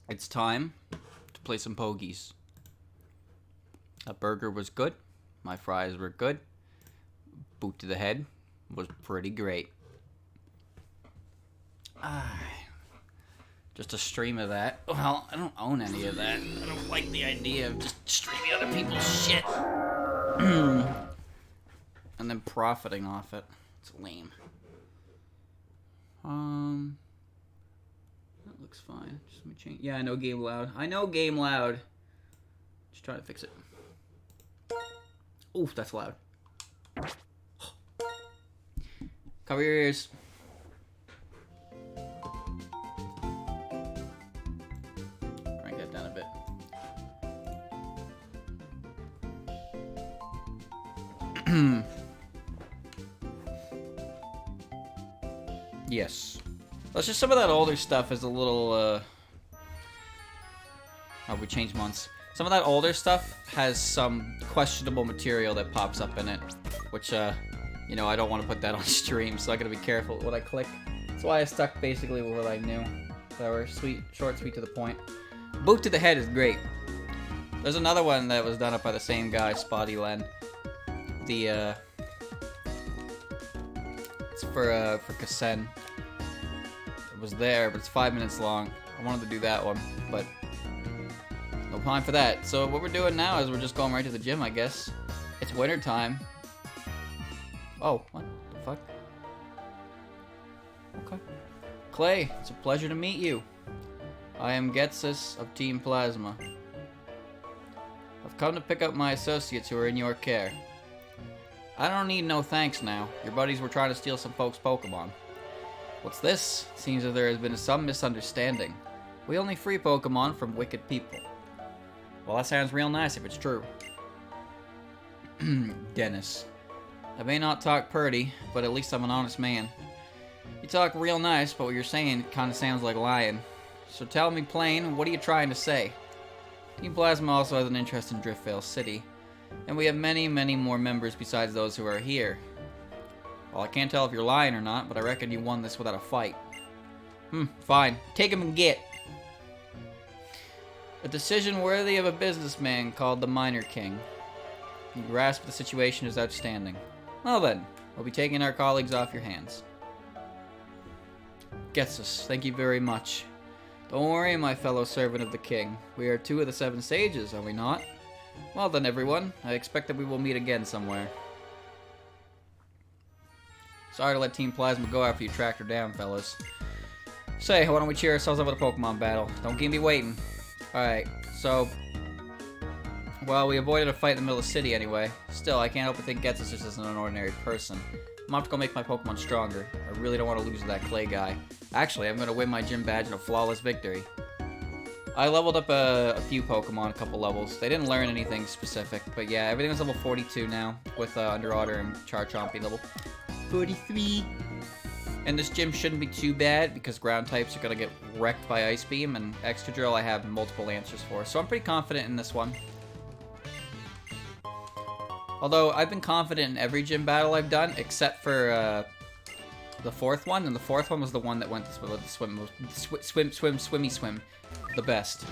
It's time to play some pogies. That burger was good. My fries were good. Boot to the head was pretty great. Just a stream of that. Well, I don't own any of that. I don't like the idea of just streaming other people's shit. And then profiting off it. It's lame. That looks fine. Just let me change. Yeah, I know game loud. I know game loud. Just trying to fix it. Oof, that's loud. Cover your ears. Crank that down a bit. Yes. That's just some of that older stuff is a little, Oh, we changed months. Some of that older stuff has some questionable material that pops up in it, which, you know, I don't want to put that on stream, so I gotta be careful what I click. That's why I stuck basically with what I knew. That were sweet, short, sweet to the point. Boot to the head is great. There's another one that was done up by the same guy, Spotty Len. The, it's for Kasen. It was there, but it's 5 minutes long. I wanted to do that one, but no time for that. So what we're doing now is we're just going right to the gym, I guess. It's winter time. Oh, what the fuck? Okay. Clay, it's a pleasure to meet you. I am Getsus of Team Plasma. I've come to pick up my associates who are in your care. I don't need no thanks now. Your buddies were trying to steal some folks' Pokemon. What's this? Seems that there has been some misunderstanding. We only free Pokemon from wicked people. Well, that sounds real nice if it's true. Dennis. I may not talk purty, but at least I'm an honest man. You talk real nice, but what you're saying kinda sounds like lying. So tell me plain, what are you trying to say? Team Plasma also has an interest in Driftvale City, and we have many, many more members besides those who are here. Well, I can't tell if you're lying or not, but I reckon you won this without a fight. Fine. Take him and get. A decision worthy of a businessman called the Minor King. You grasp the situation is outstanding. Well then, we'll be taking our colleagues off your hands. Getsus, thank you very much. Don't worry, my fellow servant of the king. We are 2 of the 7 sages, are we not? Well then, everyone. I expect that we will meet again somewhere. Sorry to let Team Plasma go after you tracked her down, fellas. Say, why don't we cheer ourselves up with a Pokemon battle? Don't keep me waiting. Alright, so... Well, we avoided a fight in the middle of the city anyway. Still, I can't help but think Getsus just isn't an ordinary person. I'm gonna have to go make my Pokemon stronger. I really don't want to lose to that Clay guy. Actually, I'm gonna win my gym badge in a flawless victory. I leveled up a few Pokemon, a couple levels. They didn't learn anything specific, but yeah, everything was level 42 now, with Underwater and Charchomp being level 43. And this gym shouldn't be too bad, because ground types are gonna get wrecked by Ice Beam, and Excadrill I have multiple answers for, so I'm pretty confident in this one. Although, I've been confident in every gym battle I've done, except for the 4th one, and the 4th one was the one that went the swim the best.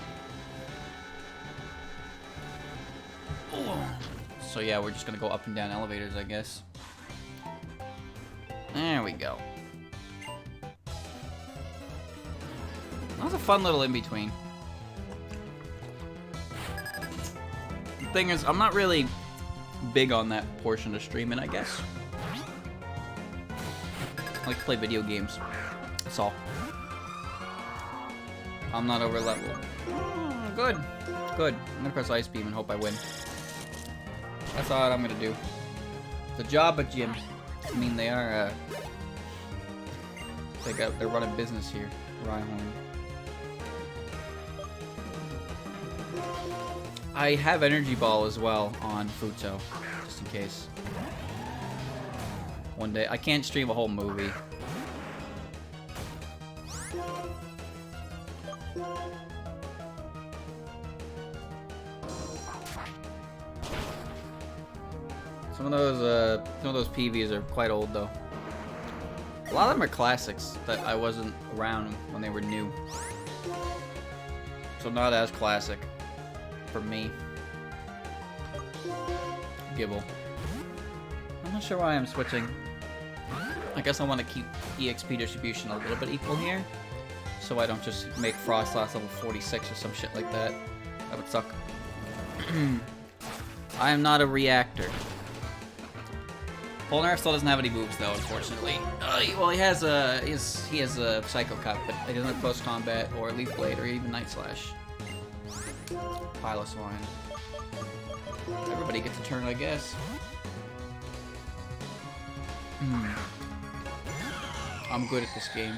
So yeah, we're just gonna go up and down elevators, I guess. There we go. That was a fun little in-between. The thing is, I'm not really big on that portion of streaming, I guess. I like to play video games. That's all. I'm not over level. Good. Good. I'm gonna press Ice Beam and hope I win. That's all I'm gonna do. The job at gym. I mean, they are, they're running business here. Rhyhorn. I have Energy Ball as well on Futo, just in case. One day. I can't stream a whole movie. Some of those PVs are quite old though. A lot of them are classics that I wasn't around when they were new. so not as classic for me. Gibble. I'm not sure why I'm switching. I guess I want to keep EXP distribution a little bit equal here, so I don't just make Froslass level 46 or some shit like that. That would suck. I am not a reactor. Polnareff still doesn't have any moves though, unfortunately. Well, he has a Psycho Cut, but he doesn't have Close Combat or Leaf Blade or even Night Slash. Piloswine. Everybody gets a turn, I guess. I'm good at this game.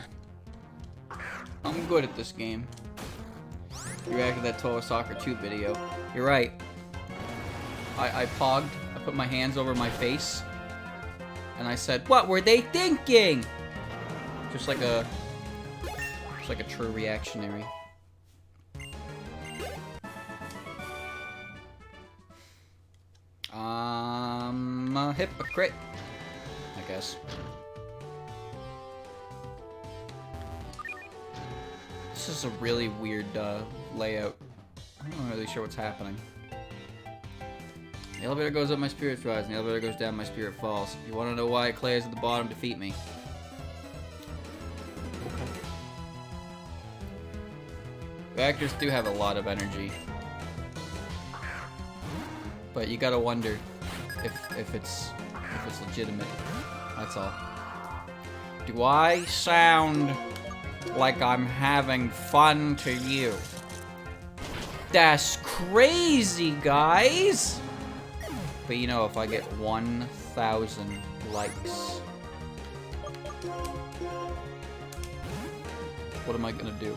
I'm good at this game. You reacted to that Toa Soccer 2 video. You're right. I pogged. I put my hands over my face. And I said, what were they thinking? Just like a true reactionary. A hypocrite, I guess. This is a really weird layout. I'm not really sure what's happening. The elevator goes up, my spirit rise, and the elevator goes down, my spirit falls. You want to know why Clay is at the bottom? Defeat me. Reactors do have a lot of energy. But you gotta wonder if it's legitimate. That's all. Do I sound like I'm having fun to you? That's crazy, guys! But you know, if I get 1,000 likes, what am I gonna do?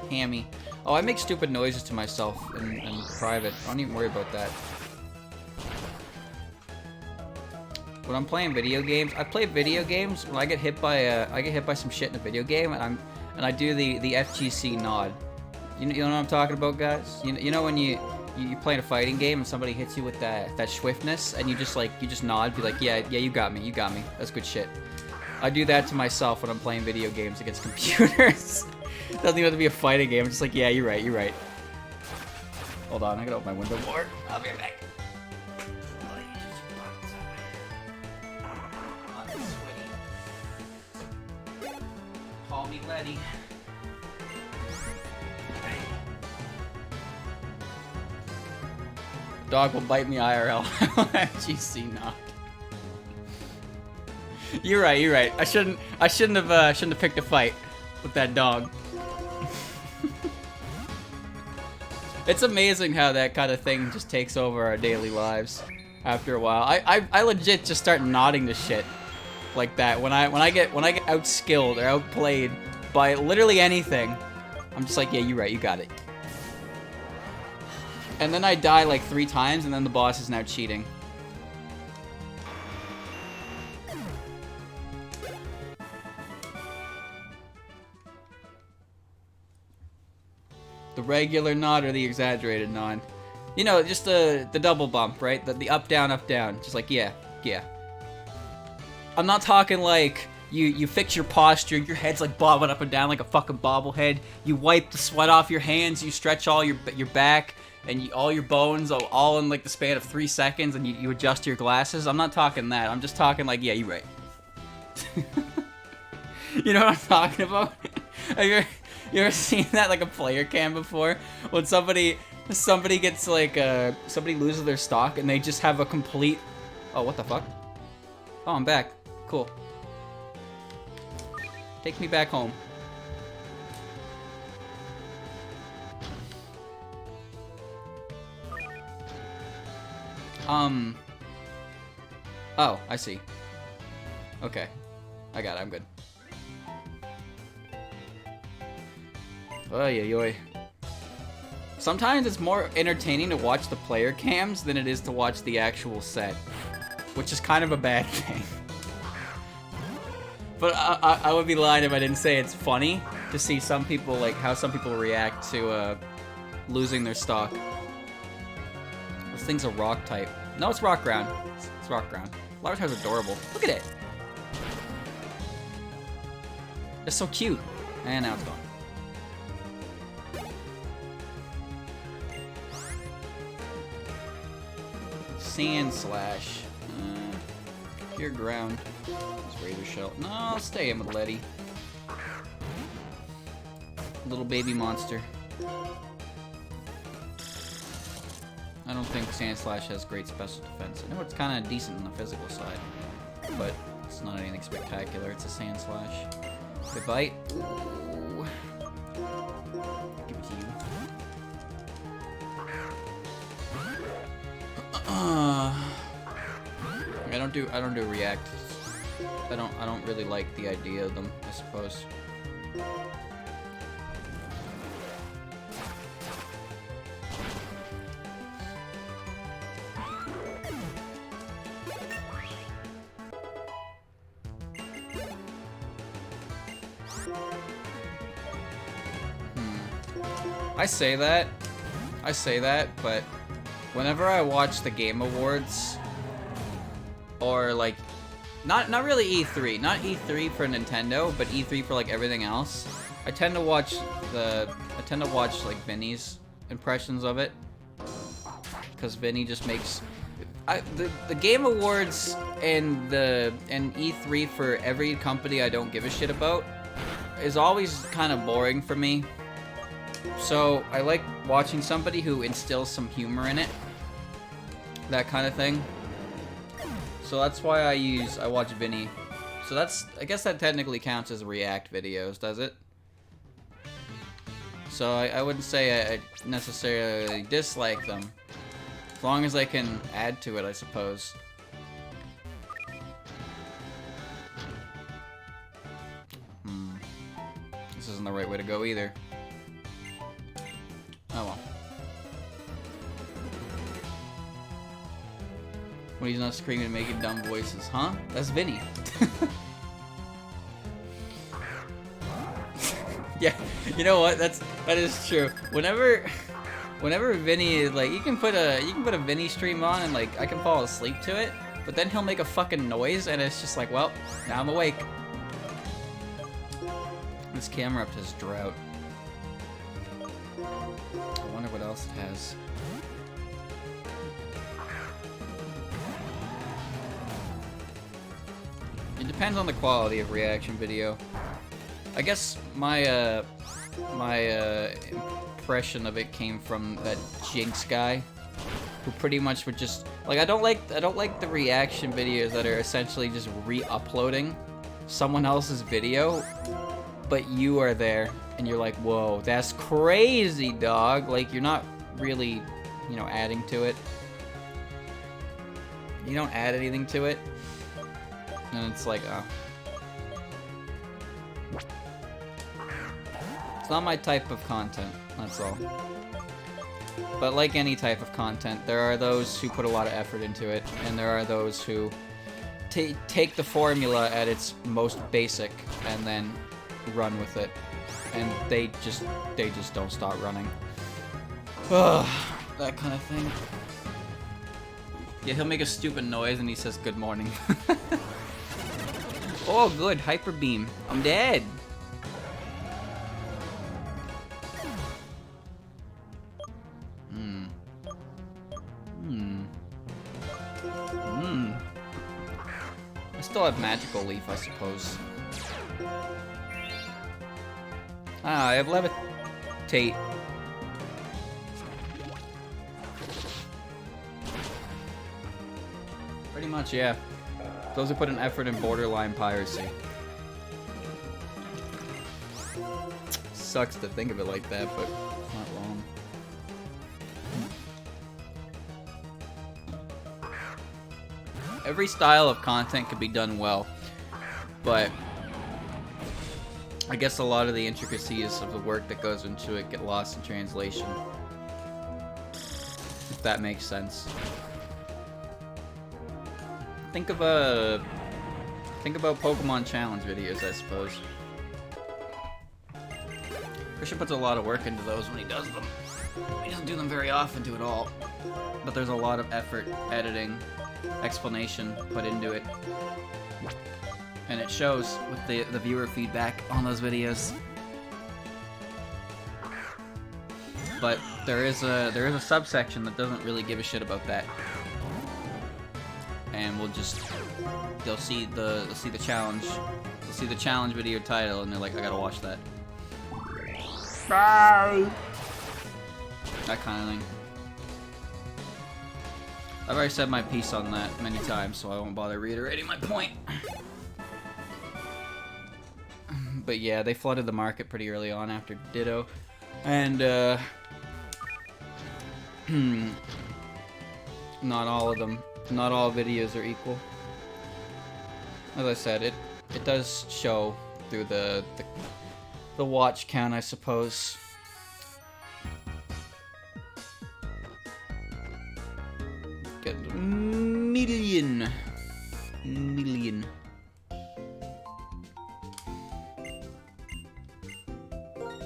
Hammy. Oh, I make stupid noises to myself in private. I don't even worry about that. When I'm playing video games, I play video games when I get hit by some shit in a video game, and I do the FGC nod. You know what I'm talking about, guys? You know when you play in a fighting game and somebody hits you with that swiftness, and you just nod, be like, yeah, you got me, that's good shit. I do that to myself when I'm playing video games against computers. It doesn't even have to be a fighting game. I'm just like, yeah, you're right. Hold on, I gotta open my window more. I'll be right back. Call me Letty. Dog will bite me IRL. GC not. You're right. I shouldn't have picked a fight with that dog. It's amazing how that kind of thing just takes over our daily lives after a while. I legit just start nodding to shit like that when I get outskilled or outplayed by literally anything. I'm just like, yeah, you're right, you got it. And then I die like 3 times, and then the boss is now cheating. The regular nod or the exaggerated nod? You know, just the double bump, right? The up, down, just like, yeah. I'm not talking like you fix your posture, your head's like bobbing up and down like a fucking bobblehead. You wipe the sweat off your hands, you stretch all your back and all your bones all in like the span of 3 seconds, and you adjust your glasses. I'm not talking that. I'm just talking like, yeah, you're right. You know what I'm talking about? You ever seen that like a player cam before? When somebody gets like somebody loses their stock and they just have a complete, oh, what the fuck? Oh, I'm back. Cool. Take me back home. Oh, I see. Okay. I got it, I'm good. Oy, oy, oy. Sometimes it's more entertaining to watch the player cams than it is to watch the actual set, which is kind of a bad thing. But I would be lying if I didn't say it's funny to see some people, like, how some people react to losing their stock. This thing's a rock type. No, it's rock ground. It's rock ground. Larvitar's adorable. Look at it. It's so cute. And now it's gone. Sand Slash. Pure Ground. It's Razor Shell. No, I'll stay in with Letty. Little baby monster. I don't think Sand Slash has great special defense. I know it's kind of decent on the physical side, but it's not anything spectacular. It's a Sand Slash. Good bite. Ooh. Give it to you. I don't do react. I don't really like the idea of them, I suppose. I say that, but whenever I watch the Game Awards, or like, not really E3, not E3 for Nintendo, but E3 for like everything else, I tend to watch like Vinny's impressions of it, because Vinny just makes the Game Awards and E3 for every company I don't give a shit about is always kind of boring for me. So I like watching somebody who instills some humor in it, that kind of thing. So that's why I watch Vinny. So I guess that technically counts as react videos, does it? So I wouldn't say I necessarily dislike them, as long as I can add to it, I suppose. This isn't the right way to go either. Oh well. When he's not screaming and making dumb voices, huh? That's Vinny. Yeah, you know what? That is true. Whenever Vinny is like, you can put a Vinny stream on and like I can fall asleep to it, but then he'll make a fucking noise and it's just like, well, now I'm awake. This camera up has drought. I wonder what else it has. It depends on the quality of reaction video. I guess my impression of it came from that Jinx guy, who pretty much would just like I don't like the reaction videos that are essentially just re-uploading someone else's video, but you are there and you're like, whoa, that's crazy, dog. Like, you're not really, you know, adding to it. You don't add anything to it. And it's like, oh. It's not my type of content, that's all. But like any type of content, there are those who put a lot of effort into it, and there are those who take the formula at its most basic and then run with it. And they just don't stop running. Ugh, that kind of thing. Yeah, he'll make a stupid noise and he says good morning. Oh, good, Hyper Beam. I'm dead. I still have Magical Leaf, I suppose. Ah, I have Levitate. Pretty much, yeah. Those who put an effort in borderline piracy. Sucks to think of it like that, but it's not wrong. Every style of content could be done well, but I guess a lot of the intricacies of the work that goes into it get lost in translation. If that makes sense. Think about Pokemon Challenge videos, I suppose. Christian puts a lot of work into those when he does them. He doesn't do them very often to it all. But there's a lot of effort, editing, explanation put into it. And it shows with the viewer feedback on those videos. But there is a subsection that doesn't really give a shit about that. And they'll see the challenge. They'll see the challenge video title and they're like, I gotta watch that. Bye. That kind of thing. I've already said my piece on that many times, so I won't bother reiterating my point. But yeah, they flooded the market pretty early on after Ditto. And, not all of them. Not all videos are equal. As I said, it does show through the watch count, I suppose. Get a million.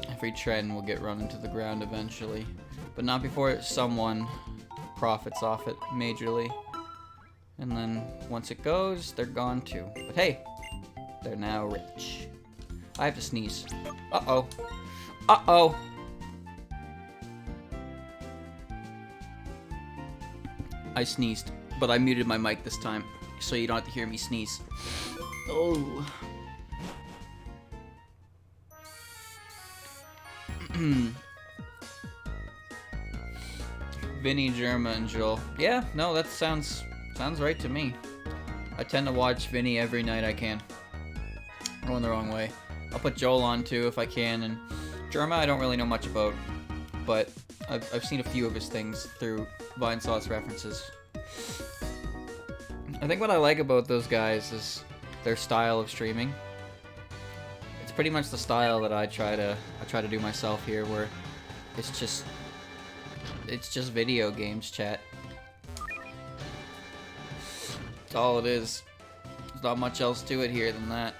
Every trend will get run into the ground eventually, but not before someone profits off it majorly. And then once it goes, they're gone too. But hey, they're now rich. I have to sneeze. Uh-oh. Uh-oh. I sneezed, but I muted my mic this time, so you don't have to hear me sneeze. Oh. Vinny, Germa, and Joel. Yeah, no, that sounds right to me. I tend to watch Vinny every night I can. Going the wrong way. I'll put Joel on too if I can, and Germa I don't really know much about, but I've seen a few of his things through Vine Sauce references. I think what I like about those guys is their style of streaming. It's pretty much the style that I try to do myself here, where it's just video games chat. That's all it is. There's not much else to it here than that.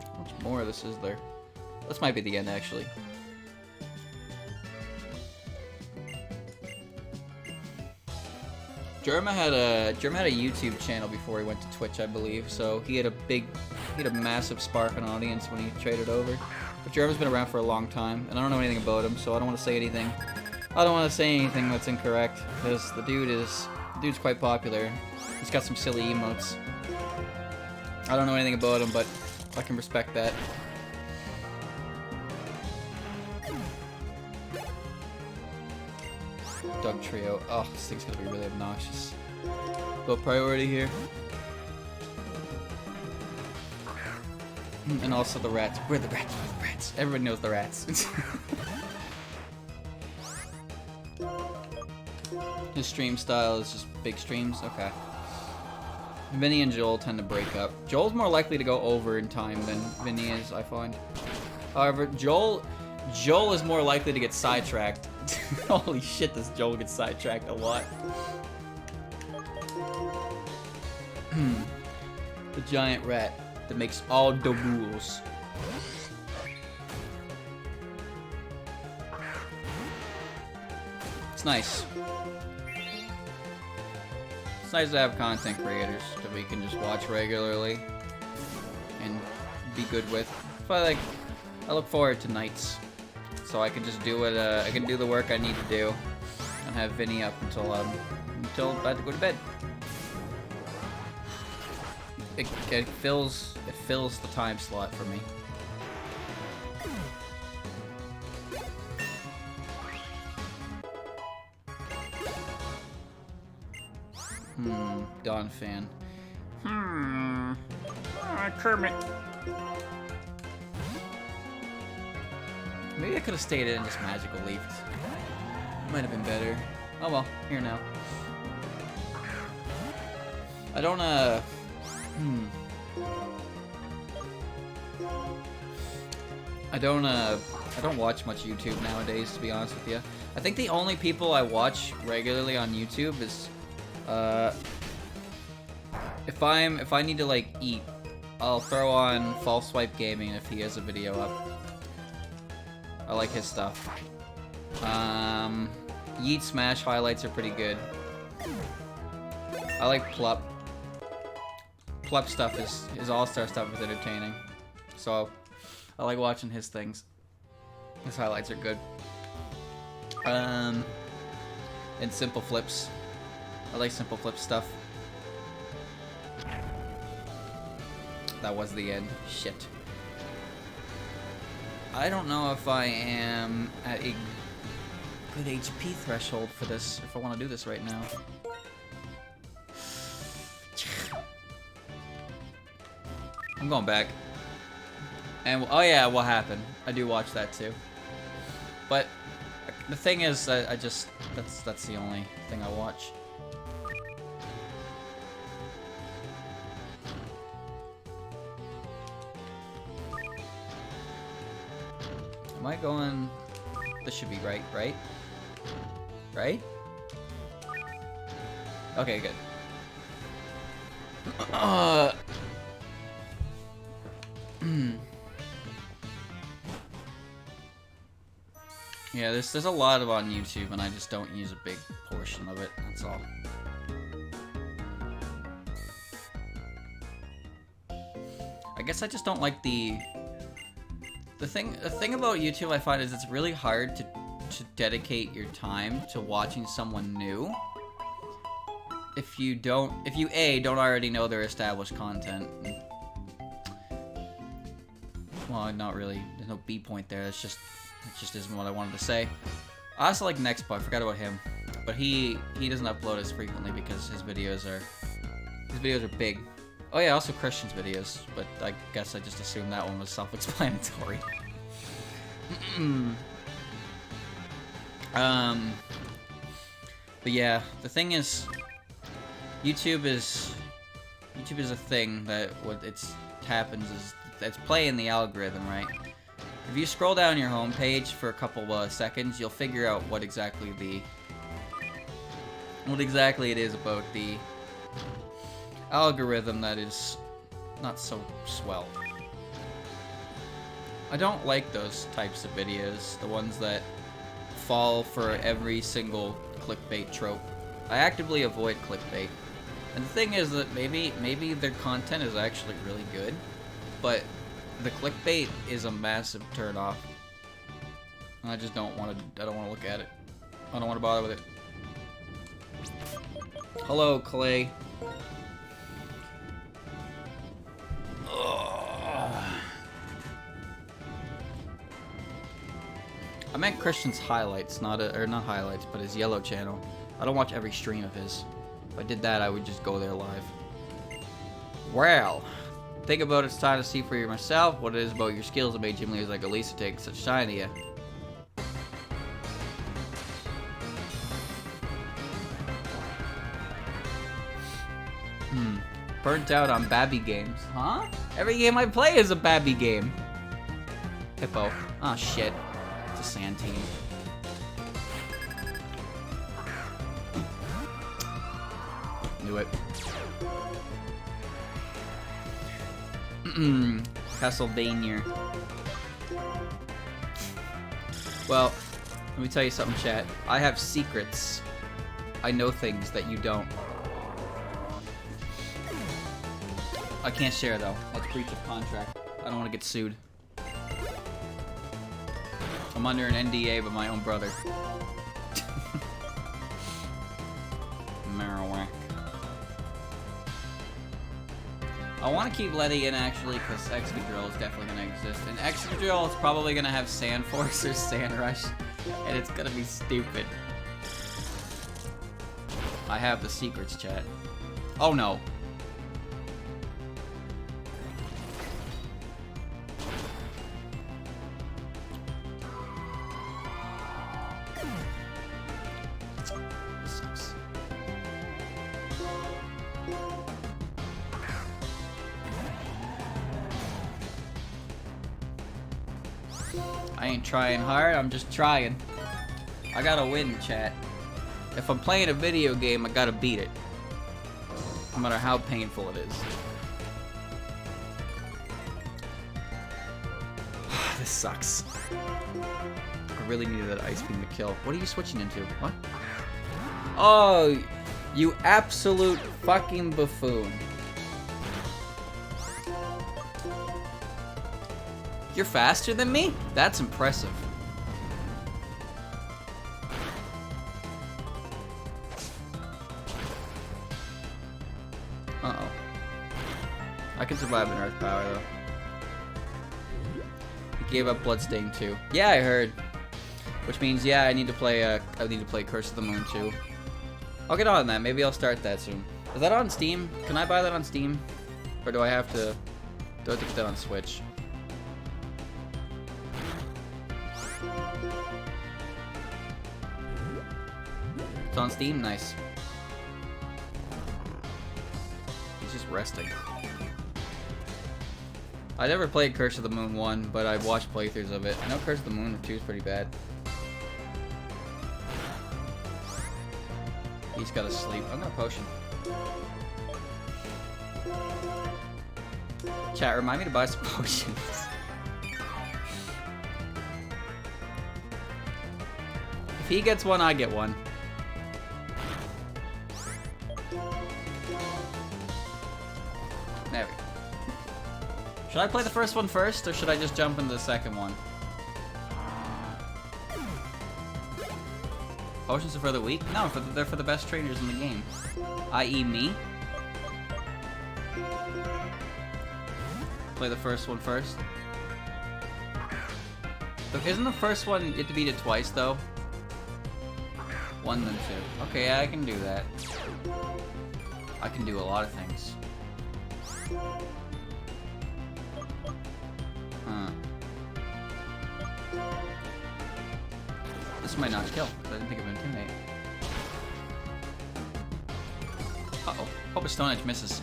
How much more of this is there? This might be the end, actually. Germa had a YouTube channel before he went to Twitch, I believe. So he had a massive spark on audience when he traded over. But Germa's been around for a long time, and I don't know anything about him, so I don't want to say anything. I don't want to say anything that's incorrect, because the dude's quite popular. He's got some silly emotes. I don't know anything about him, but I can respect that. Doug Trio. Oh, this thing's gonna be really obnoxious. Low priority here. And also the rats. Where are the rats? Where are the rats? Everybody knows the rats. His stream style is just big streams? Okay. Vinny and Joel tend to break up. Joel's more likely to go over in time than Vinny is, I find. However, Joel is more likely to get sidetracked. Holy shit, does Joel get sidetracked a lot. The giant rat that makes all the rules. It's nice. It's nice to have content creators that we can just watch regularly and be good with. But I look forward to nights, so I can just do what I can do the work I need to do, and have Vinny up until I have to go to bed. It fills the time slot for me. Dawn fan. Kermit. Maybe I could have stayed in and just magical leaped. Might have been better. Oh well, here now. I don't I don't watch much YouTube nowadays, to be honest with you. I think the only people I watch regularly on YouTube is if I need to like eat, I'll throw on False Swipe Gaming if he has a video up. I like his stuff. Yeet Smash highlights are pretty good. I like Plup. Plup stuff his all-star stuff is entertaining. So I like watching his things. His highlights are good. And Simple Flips. I like Simple Flip stuff. That was the end. Shit. I don't know if I am at a good HP threshold for this, if I want to do this right now. I'm going back. And, oh yeah, what happened? I do watch that too. But the thing is, I just, that's the only thing I watch. Am I going... This should be right? Right? Okay, good. Yeah, there's a lot of on YouTube, and I just don't use a big portion of it. That's all. I guess I just don't like the thing about YouTube I find is it's really hard to dedicate your time to watching someone new if you don't already know their established content. Well, not really. There's no B point there. It just isn't what I wanted to say. I also like Nexpo. I forgot about him, but he doesn't upload as frequently because his videos are big. Oh yeah, also Christian's videos, but I guess I just assumed that one was self-explanatory. But yeah, the thing is, YouTube is a thing that what happens is it's playing the algorithm, right? If you scroll down your home page for a couple seconds, you'll figure out what exactly it is about the algorithm that is not so swell. I don't like those types of videos, the ones that fall for every single clickbait trope. I actively avoid clickbait. And the thing is that maybe their content is actually really good, but the clickbait is a massive turn-off. And I just don't want to look at it. I don't want to bother with it. Hello, Clay. I meant Christian's highlights, not highlights, but his yellow channel. I don't watch every stream of his. If I did that, I would just go there live. Well, think about it's time to see for yourself what it is about your skills that made gym leaders like Elisa take such shine to you. Burnt out on Babby games. Huh? Every game I play is a Babby game. Hippo. Oh shit. It's a sand team. Knew it. Castlevania. Well, let me tell you something, chat. I have secrets. I know things that you don't. I can't share though. That's breach of contract. I don't want to get sued. I'm under an NDA with my own brother. Marowak. I want to keep Letty in actually because Excadrill is definitely going to exist. And Excadrill is probably going to have Sand Force or Sand Rush. And it's going to be stupid. I have the secrets, chat. Oh no. I ain't trying hard, I'm just trying. I gotta win, chat. If I'm playing a video game, I gotta beat it. No matter how painful it is. This sucks. I really needed that Ice Beam to kill. What are you switching into? What? Oh, you absolute fucking buffoon. You're faster than me? That's impressive. Uh-oh. I can survive an Earth Power, though. He gave up Bloodstain, too. Yeah, I heard. Which means, yeah, I need to play Curse of the Moon, too. I'll get on that. Maybe I'll start that soon. Is that on Steam? Can I buy that on Steam? Or do I have to get that on Switch? It's on Steam? Nice. He's just resting. I never played Curse of the Moon 1, but I've watched playthroughs of it. I know Curse of the Moon 2 is pretty bad. He's gotta sleep. I'm gonna potion. Chat, remind me to buy some potions. If he gets one, I get one. There we go. Should I play the first one first, or should I just jump into the second one? Potions are for the weak? No, they're for the best trainers in the game. I.e. me. Play the first one first. Isn't the first one, you have to beat it twice, though? 1 then 2. Okay, yeah, I can do that. I can do a lot of things. Huh. This might not kill, because I didn't think of Intimidate. Uh-oh. Hope a Stone Edge misses.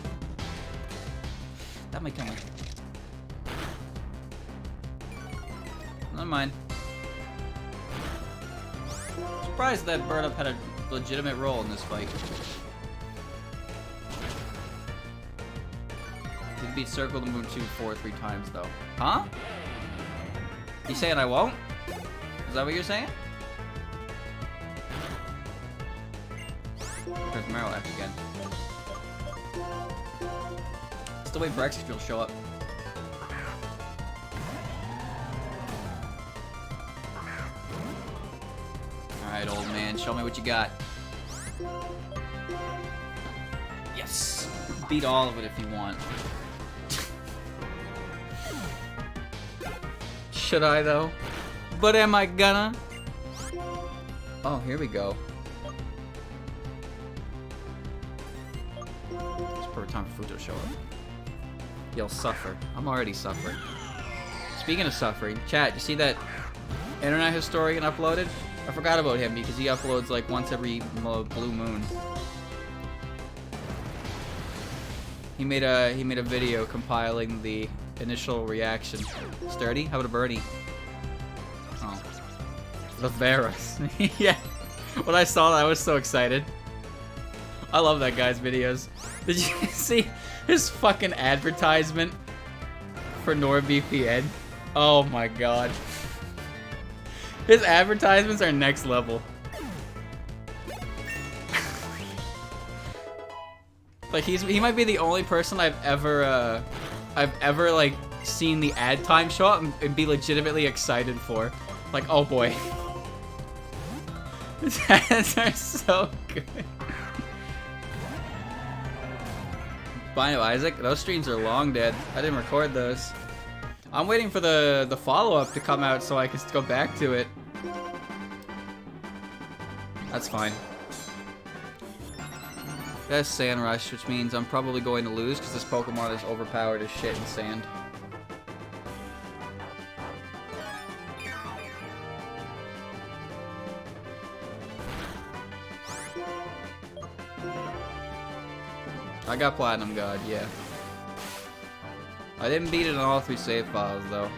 That might kill me. Never mind. Surprised that Bird-Up had a legitimate role in this fight. Did beat Circle the Moon 2 3 times, though. Huh? You saying I won't? Is that what you're saying? There's Marowak again. Still wait for Excadrill to show up. Alright, old man, show me what you got. Yes! Beat all of it if you want. Should I, though? But am I gonna? Oh, here we go. It's perfect time for Futo to show up. You'll suffer. I'm already suffering. Speaking of suffering, chat, you see that internet historian uploaded? I forgot about him because he uploads like once every blue moon. He made a video compiling the initial reaction. Sturdy? How about a birdie? Oh. The Varus. Yeah. When I saw that, I was so excited. I love that guy's videos. Did you see his fucking advertisement for NordVPN? Oh my god. His advertisements are next level. Like he might be the only person I've ever like seen the ad time show up and be legitimately excited for. Like, oh boy. His ads are so good. Bino Isaac, those streams are long dead. I didn't record those. I'm waiting for the follow-up to come out so I can go back to it. That's fine. That's Sand Rush, which means I'm probably going to lose because this Pokemon is overpowered as shit in sand. I got Platinum God, yeah. I didn't beat it on all 3 save files, though.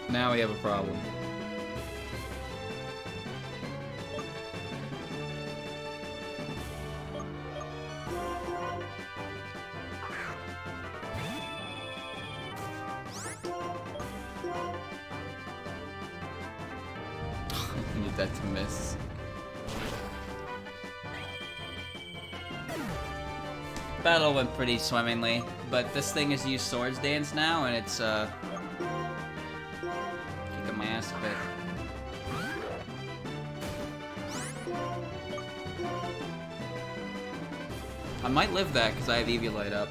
Now we have a problem. use that to miss. Battle went pretty swimmingly, but this thing has used Swords Dance now, and it's kicking my ass a bit. I might live that because I have Eviolite up.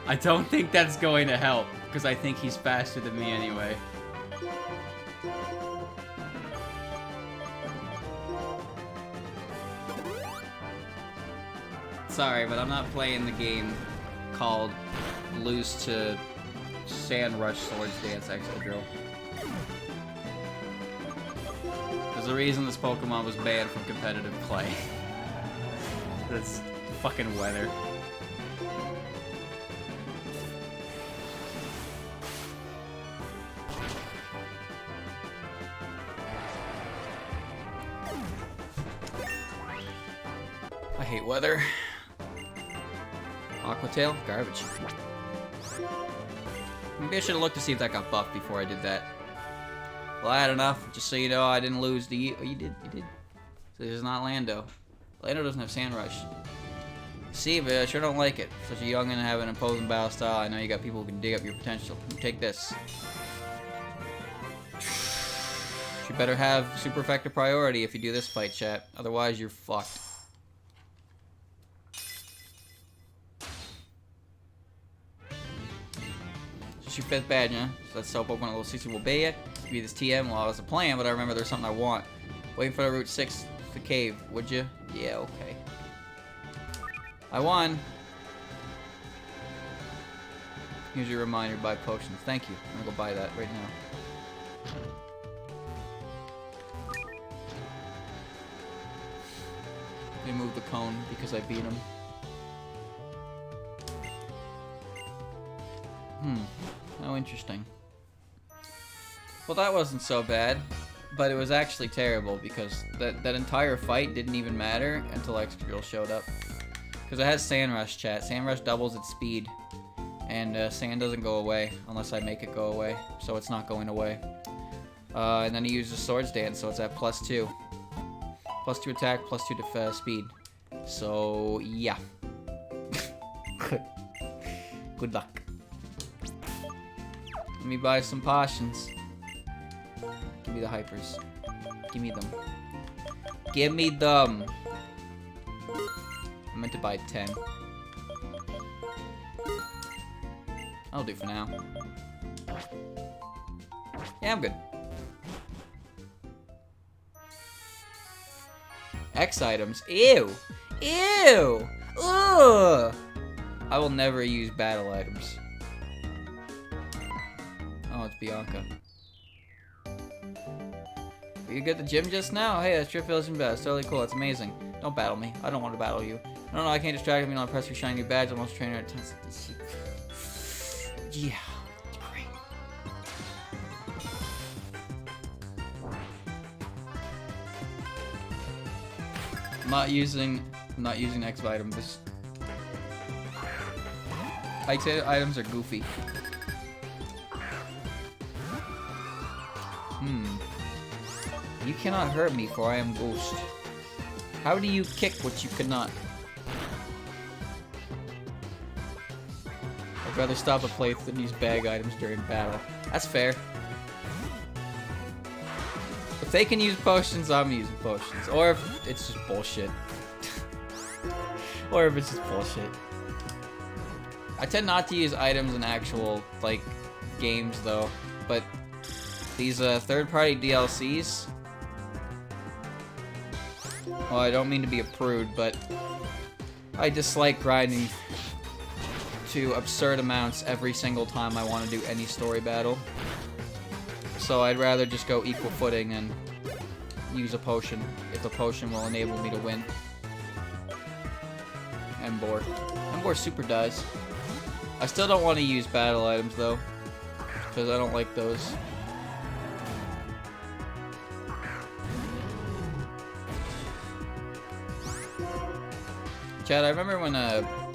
I don't think that's going to help, because I think he's faster than me anyway. Sorry, but I'm not playing the game called Lose to Sand Rush Swords Dance Excadrill. There's a reason this Pokemon was banned from competitive play. That's fucking weather. I hate weather. Aqua Tail? Garbage. Maybe I should have looked to see if that got buffed before I did that. Well, I had enough. Just so you know, I didn't lose the... Oh, you did. You did. So this is not Lando. Lando doesn't have Sand Rush. See, but I sure don't like it. Such a youngin' and have an imposing battle style. I know you got people who can dig up your potential. Take this. You better have super effective priority if you do this fight, chat. Otherwise, you're fucked. It's your 5th badge, huh? So let's sell Pokemon level 60 will be it. Be this TM while I was playing, but I remember there's something I want. Waiting for the Route 6 the cave, would you? Yeah, okay. I won. Here's your reminder, buy potions. Thank you. I'm gonna go buy that right now. They moved the cone because I beat him. How interesting. Well, that wasn't so bad, but it was actually terrible because that entire fight didn't even matter until Excadrill showed up. Because it has Sand Rush, chat. Sand Rush doubles its speed, and sand doesn't go away unless I make it go away, so it's not going away. And then he uses Swords Dance, so it's at +2. +2 attack, +2 speed. So, yeah. Good luck. Let me buy some potions. Give me the hypers. Give me them. Give me them! I meant to buy 10. I'll do for now. Yeah, I'm good. X items. Ew! Ew! Ugh! I will never use battle items. Oh, it's Bianca. Were you good at the gym just now? Hey, that's Trip Village and Best. Totally cool. That's amazing. Don't battle me. I don't want to battle you. No, I can't distract me. I'll press your shiny badge. I'm also trainer at times. Yeah. Great. I'm not using X items. X items are goofy. You cannot hurt me, for I am Ghost. How do you kick what you cannot? I'd rather stop a playthrough than use bag items during battle. That's fair. If they can use potions, I'm using potions. Or if it's just bullshit. Or if it's just bullshit. I tend not to use items in actual, like, games, though. But these third-party DLCs... Well, I don't mean to be a prude, but I dislike grinding to absurd amounts every single time I want to do any story battle. So I'd rather just go equal footing and use a potion, if the potion will enable me to win. Emboar. Emboar super dies. I still don't want to use battle items, though, because I don't like those. Chad, I remember when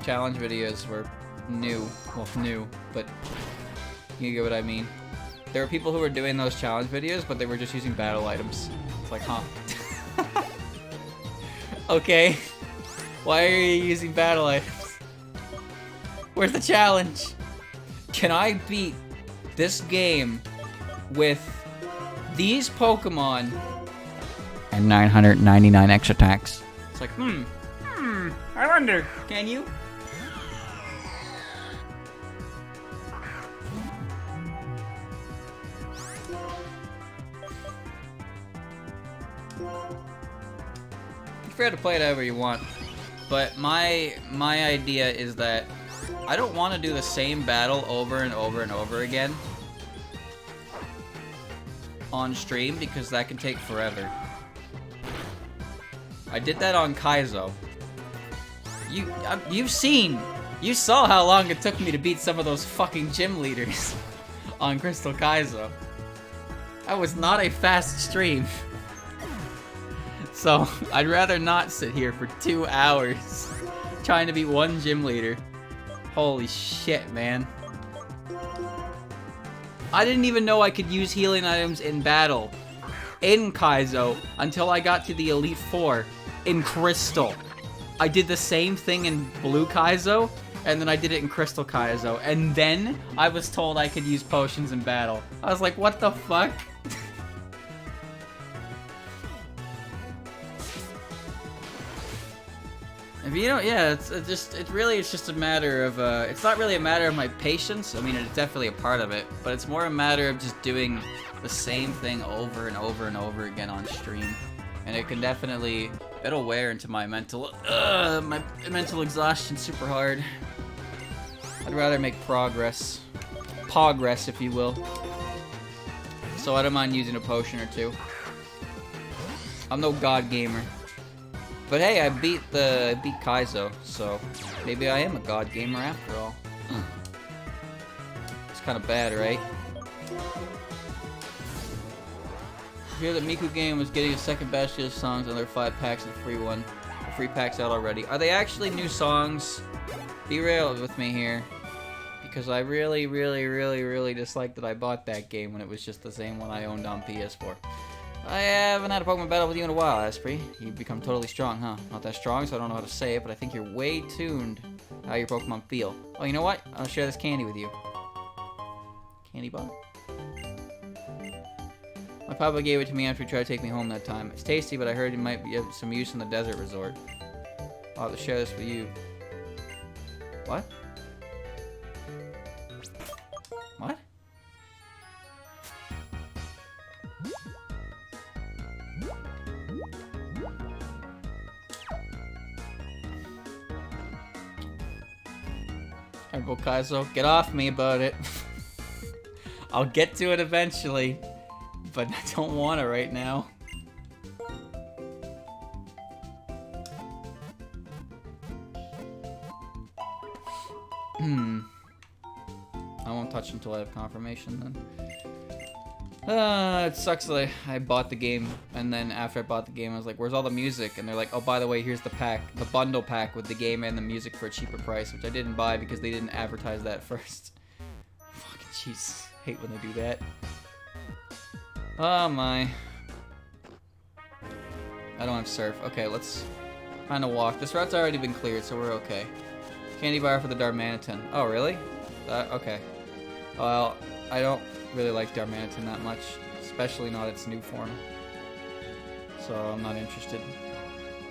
challenge videos were new. Well, new, but you get what I mean. There were people who were doing those challenge videos, but they were just using battle items. It's like, huh? Okay. Why are you using battle items? Where's the challenge? Can I beat this game with these Pokemon and 999 extra attacks? It's like, I wonder, can you? You're free to play it however you want, but my idea is that I don't want to do the same battle over and over and over again on stream because that can take forever. I did that on Kaizo. You saw how long it took me to beat some of those fucking gym leaders on Crystal Kaizo. That was not a fast stream. So, I'd rather not sit here for 2 hours trying to beat one gym leader. Holy shit, man. I didn't even know I could use healing items in battle in Kaizo until I got to the Elite Four in Crystal. I did the same thing in Blue Kaizo, and then I did it in Crystal Kaizo, and then I was told I could use potions in battle. I was like, what the fuck? If you know, yeah, it's just a matter of, it's not really a matter of my patience. I mean, it's definitely a part of it, but it's more a matter of just doing the same thing over and over and over again on stream. And it can definitely, it'll wear into my mental exhaustion super hard. I'd rather make progress, if you will. So I don't mind using a potion or two. I'm no god gamer. But hey, I beat Kaizo, so maybe I am a god gamer after all. It's kind of bad, right? I hear that Miku game was getting a second batch of songs, another 5 packs and a free one. The free pack's out already. Are they actually new songs? Be real with me here. Because I really disliked that I bought that game when it was just the same one I owned on PS4. I haven't had a Pokemon battle with you in a while, Asprey. You've become totally strong, huh? Not that strong, so I don't know how to say it, but I think you're way tuned how your Pokemon feel. Oh, you know what? I'll share this candy with you. Candy bar? My papa gave it to me after he tried to take me home that time. It's tasty, but I heard it might be of some use in the desert resort. I'll have to share this with you. What? What? Alright, Kaizo, get off me about it. I'll get to it eventually, but I don't want to right now. I won't touch until I have confirmation then. It sucks that I bought the game, and then after I bought the game, I was like, where's all the music? And they're like, oh, by the way, here's the pack, the bundle pack with the game and the music for a cheaper price, which I didn't buy because they didn't advertise that first. Fucking jeez. Hate when they do that. Oh my. I don't have surf. Okay, let's kind of walk. This route's already been cleared, so we're okay. Candy bar for the Darmanitan. Oh, really? Okay. Well, I don't really like Darmanitan that much, especially not its new form. So I'm not interested.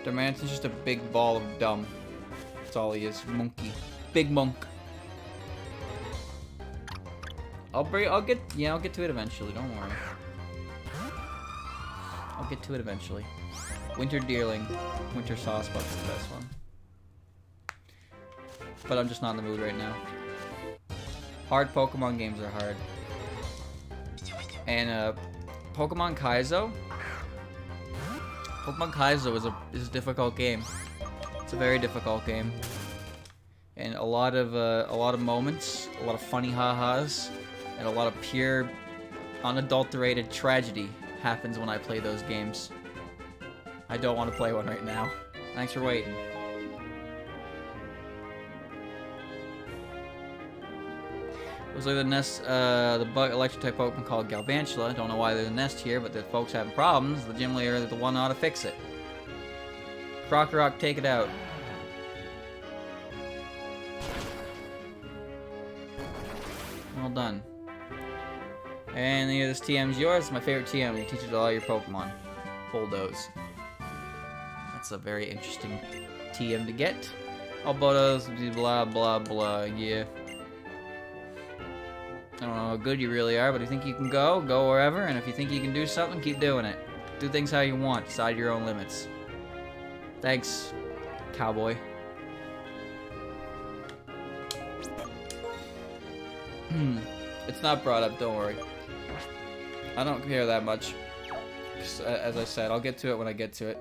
Darmanitan's just a big ball of dumb. That's all he is. Monkey. Big monk. I'll get to it eventually, don't worry. I'll get to it eventually. Winter Deerling. Winter Sawsbuck's the best one. But I'm just not in the mood right now. Hard Pokemon games are hard. And Pokemon Kaizo? Pokemon Kaizo is a difficult game. It's a very difficult game. And a lot of moments, a lot of funny ha-has, and a lot of pure, unadulterated tragedy happens when I play those games. I don't want to play one right now. Thanks for waiting. Looks like the nest, the bug electric type Pokemon called Galvantula. Don't know why there's a nest here, but the folks having problems. The gym leader is the one ought to fix it. Crocorock, take it out. Well done. And here, this TM's yours. It's my favorite TM. It teaches all your Pokemon. Bulldoze. That's a very interesting TM to get. All Bulldoze, blah, blah, blah, yeah. I don't know how good you really are, but if you think you can go wherever. And if you think you can do something, keep doing it. Do things how you want, decide your own limits. Thanks, cowboy. It's not brought up, don't worry. I don't care that much. As I said, I'll get to it when I get to it.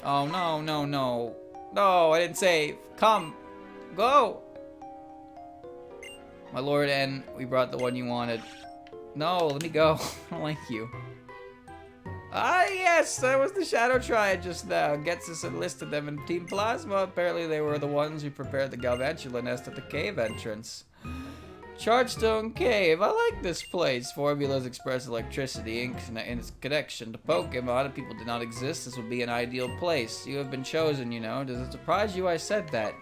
Oh, no, no, no. No, I didn't save. Come. Go. My lord N, we brought the one you wanted. No, let me go. I don't like you. Ah, yes, that was the Shadow Triad just now. Getsus enlisted them in Team Plasma. Apparently they were the ones who prepared the Galvantula nest at the cave entrance. Chargestone Cave. I like this place. Formulas express electricity in its connection to Pokemon. If people did not exist, this would be an ideal place. You have been chosen, you know. Does it surprise you I said that?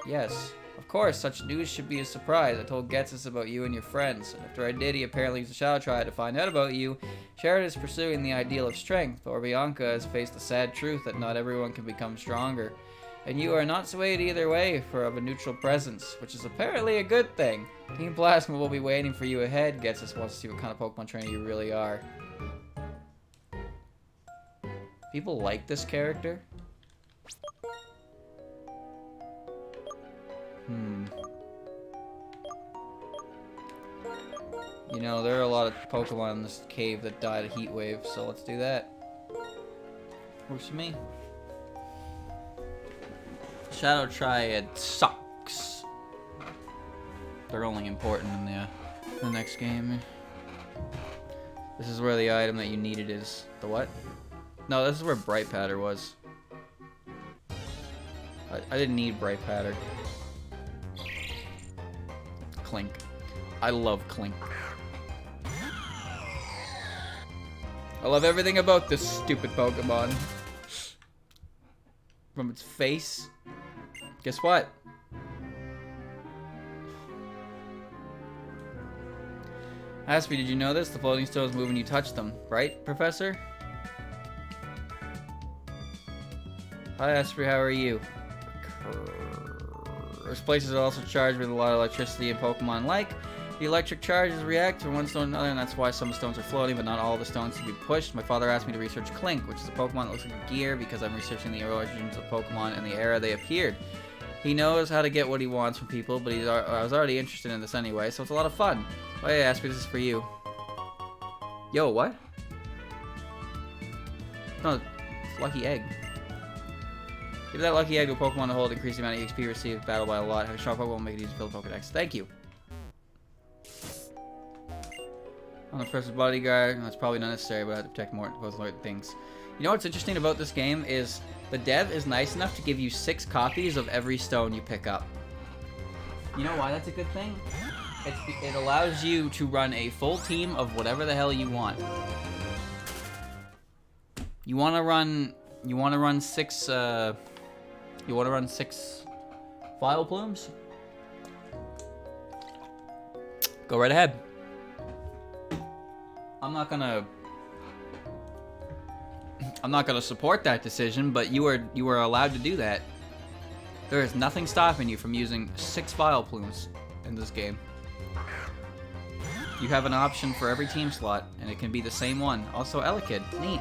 Yes. Of course, such news should be a surprise. I told Getsus about you and your friends. And after I did, he apparently used the Shadow Triad to find out about you. Sharon is pursuing the ideal of strength, but Bianca has faced the sad truth that not everyone can become stronger. And you are not swayed either way for of a neutral presence, which is apparently a good thing. Team Plasma will be waiting for you ahead. Getsus wants to see what kind of Pokemon trainer you really are. People like this character? You know, there are a lot of Pokemon in this cave that died of heat wave, so let's do that. Works for me. Shadow Triad sucks. They're only important in the next game. This is where the item that you needed is. The what? No, this is where Bright Powder was. I didn't need Bright Powder. Clink. I love Clink. I love everything about this stupid Pokemon. From its face. Guess what? Aspie, did you know this? The floating stones move when you touch them, right, Professor? Hi, Aspie, how are you? This place is also charged with a lot of electricity and Pokemon like. The electric charges react from one stone to another, and that's why some stones are floating, but not all the stones can be pushed. My father asked me to research Clink, which is a Pokemon that looks like a gear, because I'm researching the origins of Pokemon and the era they appeared. He knows how to get what he wants from people, but I was already interested in this anyway, so it's a lot of fun. Oh yeah, Aspie, this is for you. Yo, what? No, it's Lucky Egg. Give that Lucky Egg to a Pokemon to hold, increase the amount of EXP received, battle by a lot. Have a strong Pokemon will make it easy to fill the Pokedex. Thank you. On the person's bodyguard, that's probably not necessary, but I have to protect more both things. You know what's interesting about this game is the dev is nice enough to give you 6 copies of every stone you pick up. You know why that's a good thing? It allows you to run a full team of whatever the hell you want. You want to run 6 File Plumes? Go right ahead. I'm not gonna support that decision, but you are allowed to do that. There is nothing stopping you from using 6 File Plumes in this game. You have an option for every team slot, and it can be the same one. Also, Elekid, neat.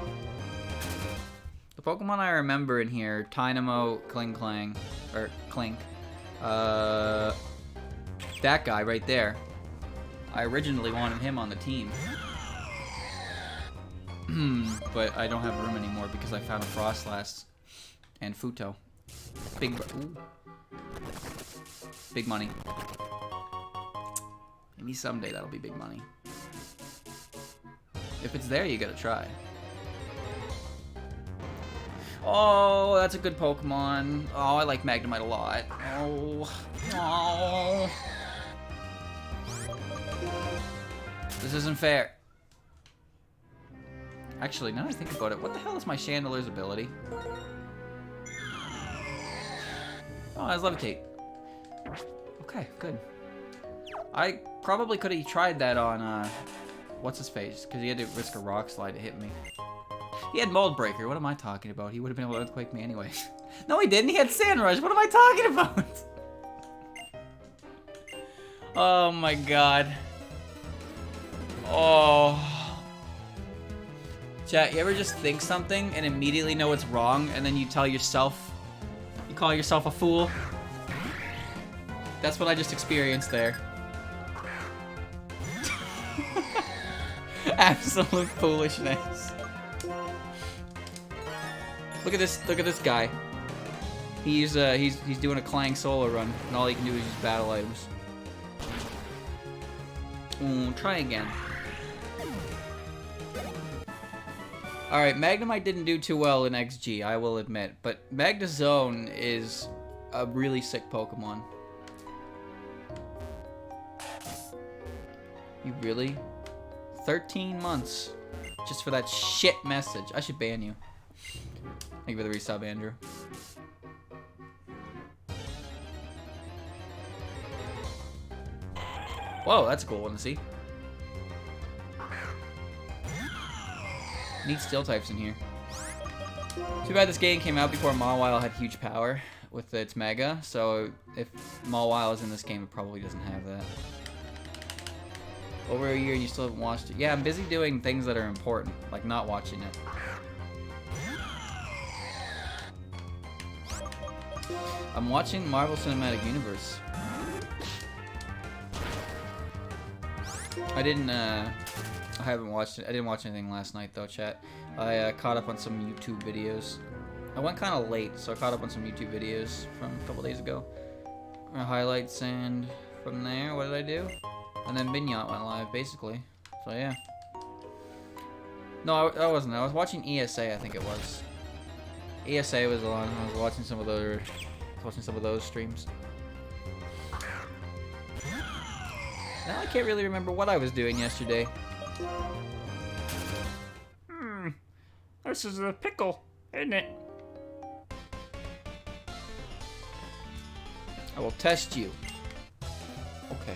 The Pokemon I remember in here, Tynamo, Clink, that guy right there. I originally wanted him on the team. But I don't have room anymore because I found a Frostlass and Futo. Big money. Maybe someday that'll be big money. If it's there, you gotta try. Oh, that's a good Pokemon. Oh, I like Magnemite a lot. Oh, Oh. This isn't fair. Actually, now that I think about it, what the hell is my Chandelier's ability? Oh, it has Levitate. Okay, good. I probably could have tried that on, what's his face? Because he had to risk a rock slide to hit me. He had Mold Breaker. What am I talking about? He would have been able to Earthquake me anyway. No, he didn't. He had Sand Rush. What am I talking about? Oh my god. Oh. Chat, you ever just think something and immediately know it's wrong, and then you tell yourself, you call yourself a fool? That's what I just experienced there. Absolute foolishness. Look at this guy. He's doing a Clang solo run, and all he can do is use battle items. Ooh, try again. Alright, Magnemite didn't do too well in XG, I will admit, but Magnezone is a really sick Pokemon. You really? 13 months just for that shit message. I should ban you. Thank you for the resub, Andrew. Whoa, that's a cool one to see. Neat steel types in here. Too bad this game came out before Mawile had huge power with its Mega, so if Mawile is in this game, it probably doesn't have that. Over a year and you still haven't watched it. Yeah, I'm busy doing things that are important, like not watching it. I'm watching Marvel Cinematic Universe. I haven't watched it. I didn't watch anything last night though, chat. I caught up on some YouTube videos. I went kind of late, so I caught up on some YouTube videos from a couple days ago. Highlights, and from there, what did I do? And then Mignot went live, basically. So yeah. No, I wasn't. I was watching ESA, I think it was. ESA was on. I was watching some of those streams. Now I can't really remember what I was doing yesterday. This is a pickle, isn't it? I will test you. Okay.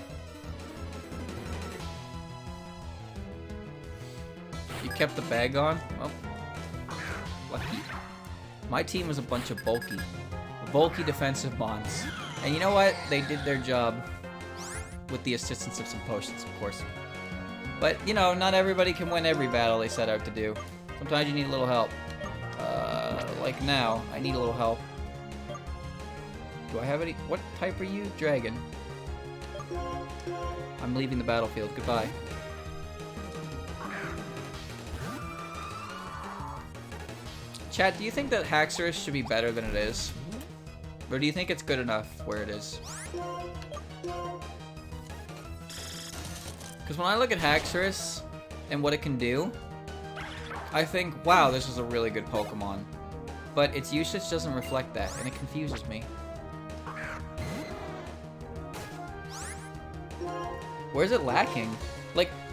You kept the bag on? Well, lucky. My team was a bunch of bulky defensive bonds. And you know what? They did their job with the assistance of some potions, of course. But, you know, not everybody can win every battle they set out to do. Sometimes you need a little help. Like now, I need a little help. Do I have any? What type are you? Dragon. I'm leaving the battlefield. Goodbye. Chat, do you think that Haxorus should be better than it is? Or do you think it's good enough where it is? Because when I look at Haxorus and what it can do, I think, wow, this is a really good Pokemon. But its usage doesn't reflect that, and it confuses me. Where's it lacking?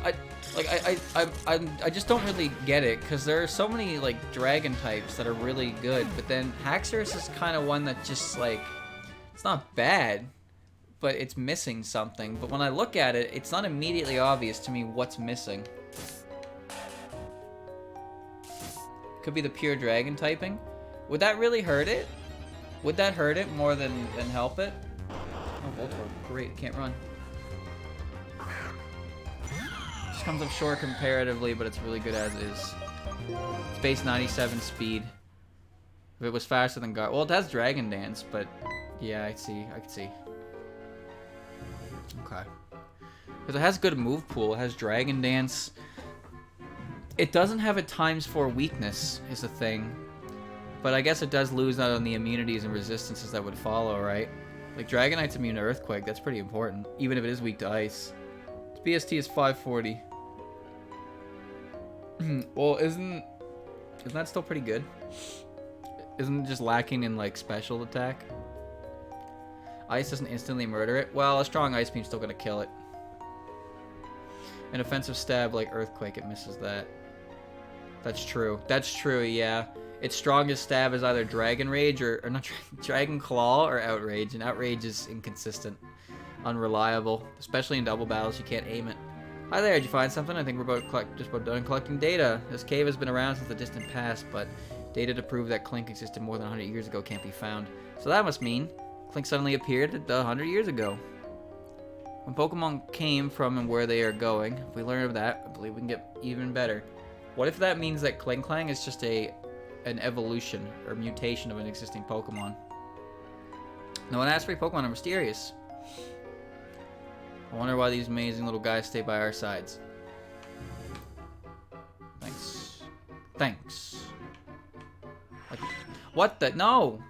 I just don't really get it, because there are so many, like, dragon types that are really good, but then Haxorus is kind of one that just, like, it's not bad, but it's missing something. But when I look at it, it's not immediately obvious to me what's missing. Could be the pure dragon typing. Would that really hurt it? Would that hurt it more than help it? Oh, Voltorb. Great, can't run. Just comes up short comparatively, but it's really good as is. It's base 97 speed. If it was faster than Gar... Well, it has Dragon Dance, but... Yeah, I can see. Okay. Because it has good move pool. It has Dragon Dance. It doesn't have a ×4 weakness, is the thing. But I guess it does lose out on the immunities and resistances that would follow, right? Like, Dragonite's immune to Earthquake. That's pretty important. Even if it is weak to Ice. Its BST is 540. Well, isn't that still pretty good? Isn't it just lacking in, like, special attack? Ice doesn't instantly murder it. Well, a strong Ice Beam's still gonna kill it. An offensive stab like Earthquake, it misses that. That's true. That's true, yeah. Its strongest stab is either Dragon Rage or not Dragon Claw or Outrage, and Outrage is inconsistent. Unreliable. Especially in double battles, you can't aim it. Hi there, did you find something? I think we're just about done collecting data. This cave has been around since the distant past, but data to prove that Clink existed more than 100 years ago can't be found. So that must mean Clink suddenly appeared 100 years ago. When Pokemon came from and where they are going, if we learn of that, I believe we can get even better. What if that means that Klinklang is just an evolution or mutation of an existing Pokemon? No one asked for Pokemon are mysterious. I wonder why these amazing little guys stay by our sides. Thanks. Thanks. What the? No!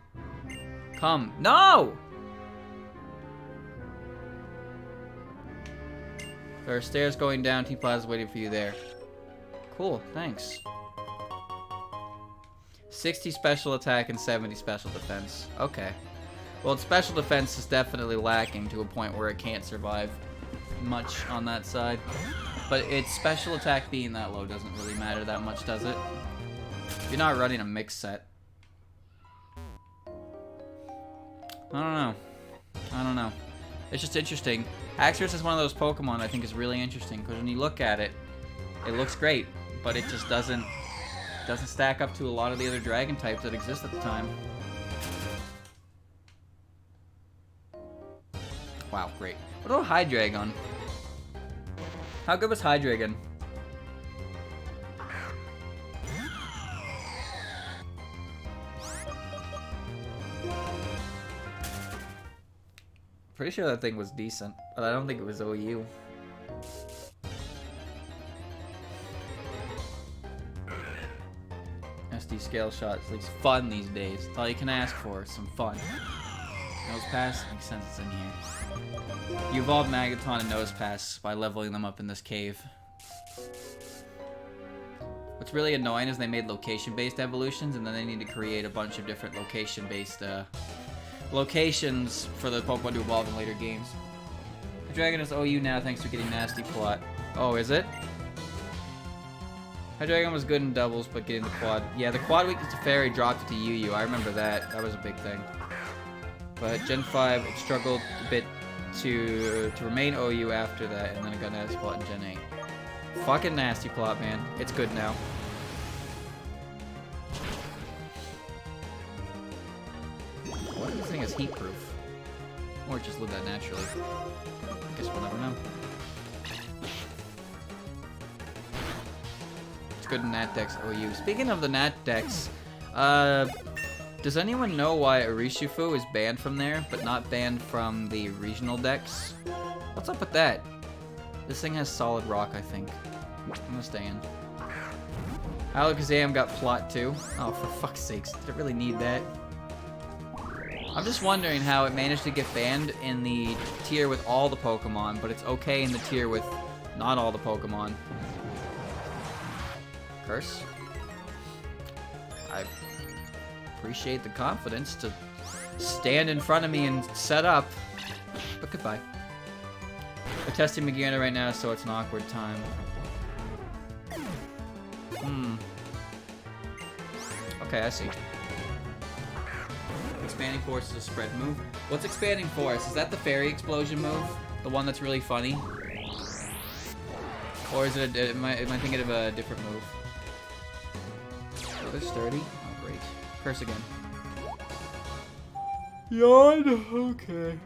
Come. No! There are stairs going down. Team Plaza's waiting for you there. Cool, thanks. 60 special attack and 70 special defense. Okay. Well, its special defense is definitely lacking to a point where it can't survive much on that side. But its special attack being that low doesn't really matter that much, does it? You're not running a mix set. I don't know. I don't know. It's just interesting. Haxorus is one of those Pokemon I think is really interesting because when you look at it, it looks great, but it just doesn't stack up to a lot of the other dragon types that exist at the time. Wow, great. What about Hydreigon? How good was Hydreigon? Pretty sure that thing was decent, but I don't think it was OU. SD scale shots, like fun these days. That's all you can ask for, some fun. Nose Pass, makes sense it's in here. You evolved Magaton and Nose Pass by leveling them up in this cave. What's really annoying is they made location-based evolutions, and then they need to create a bunch of different location-based locations for the Pokemon to evolve in later games. The Dragon is OU now thanks to getting Nasty Plot. Oh, is it? Hydreigon was good in doubles, but getting the quad. Yeah, the quad weakness to Fairy dropped it to UU. I remember that. That was a big thing. But Gen 5, it struggled a bit to remain OU after that, and then it got Nasty Plot in Gen 8. Fucking Nasty Plot, man. It's good now. What if this thing is heat proof? Or just live that naturally? I guess we'll never know. Good Nat Dex OU. Speaking of the Nat Dex, does anyone know why Urishifu is banned from there, but not banned from the regional decks? What's up with that? This thing has solid rock, I think. I'm gonna stay in. Alakazam got plot too. Oh, for fuck's sakes, did it really need that? I'm just wondering how it managed to get banned in the tier with all the Pokemon, but it's okay in the tier with not all the Pokemon. Curse. I appreciate the confidence to stand in front of me and set up, but goodbye. We're testing Magearna right now, so it's an awkward time. Okay, I see. Expanding Force is a spread move. What's Expanding Force? Is that the Fairy Explosion move? The one that's really funny? Or is it am I thinking of a different move? Oh, they're sturdy? Oh, great. Curse again. Yawn? Okay.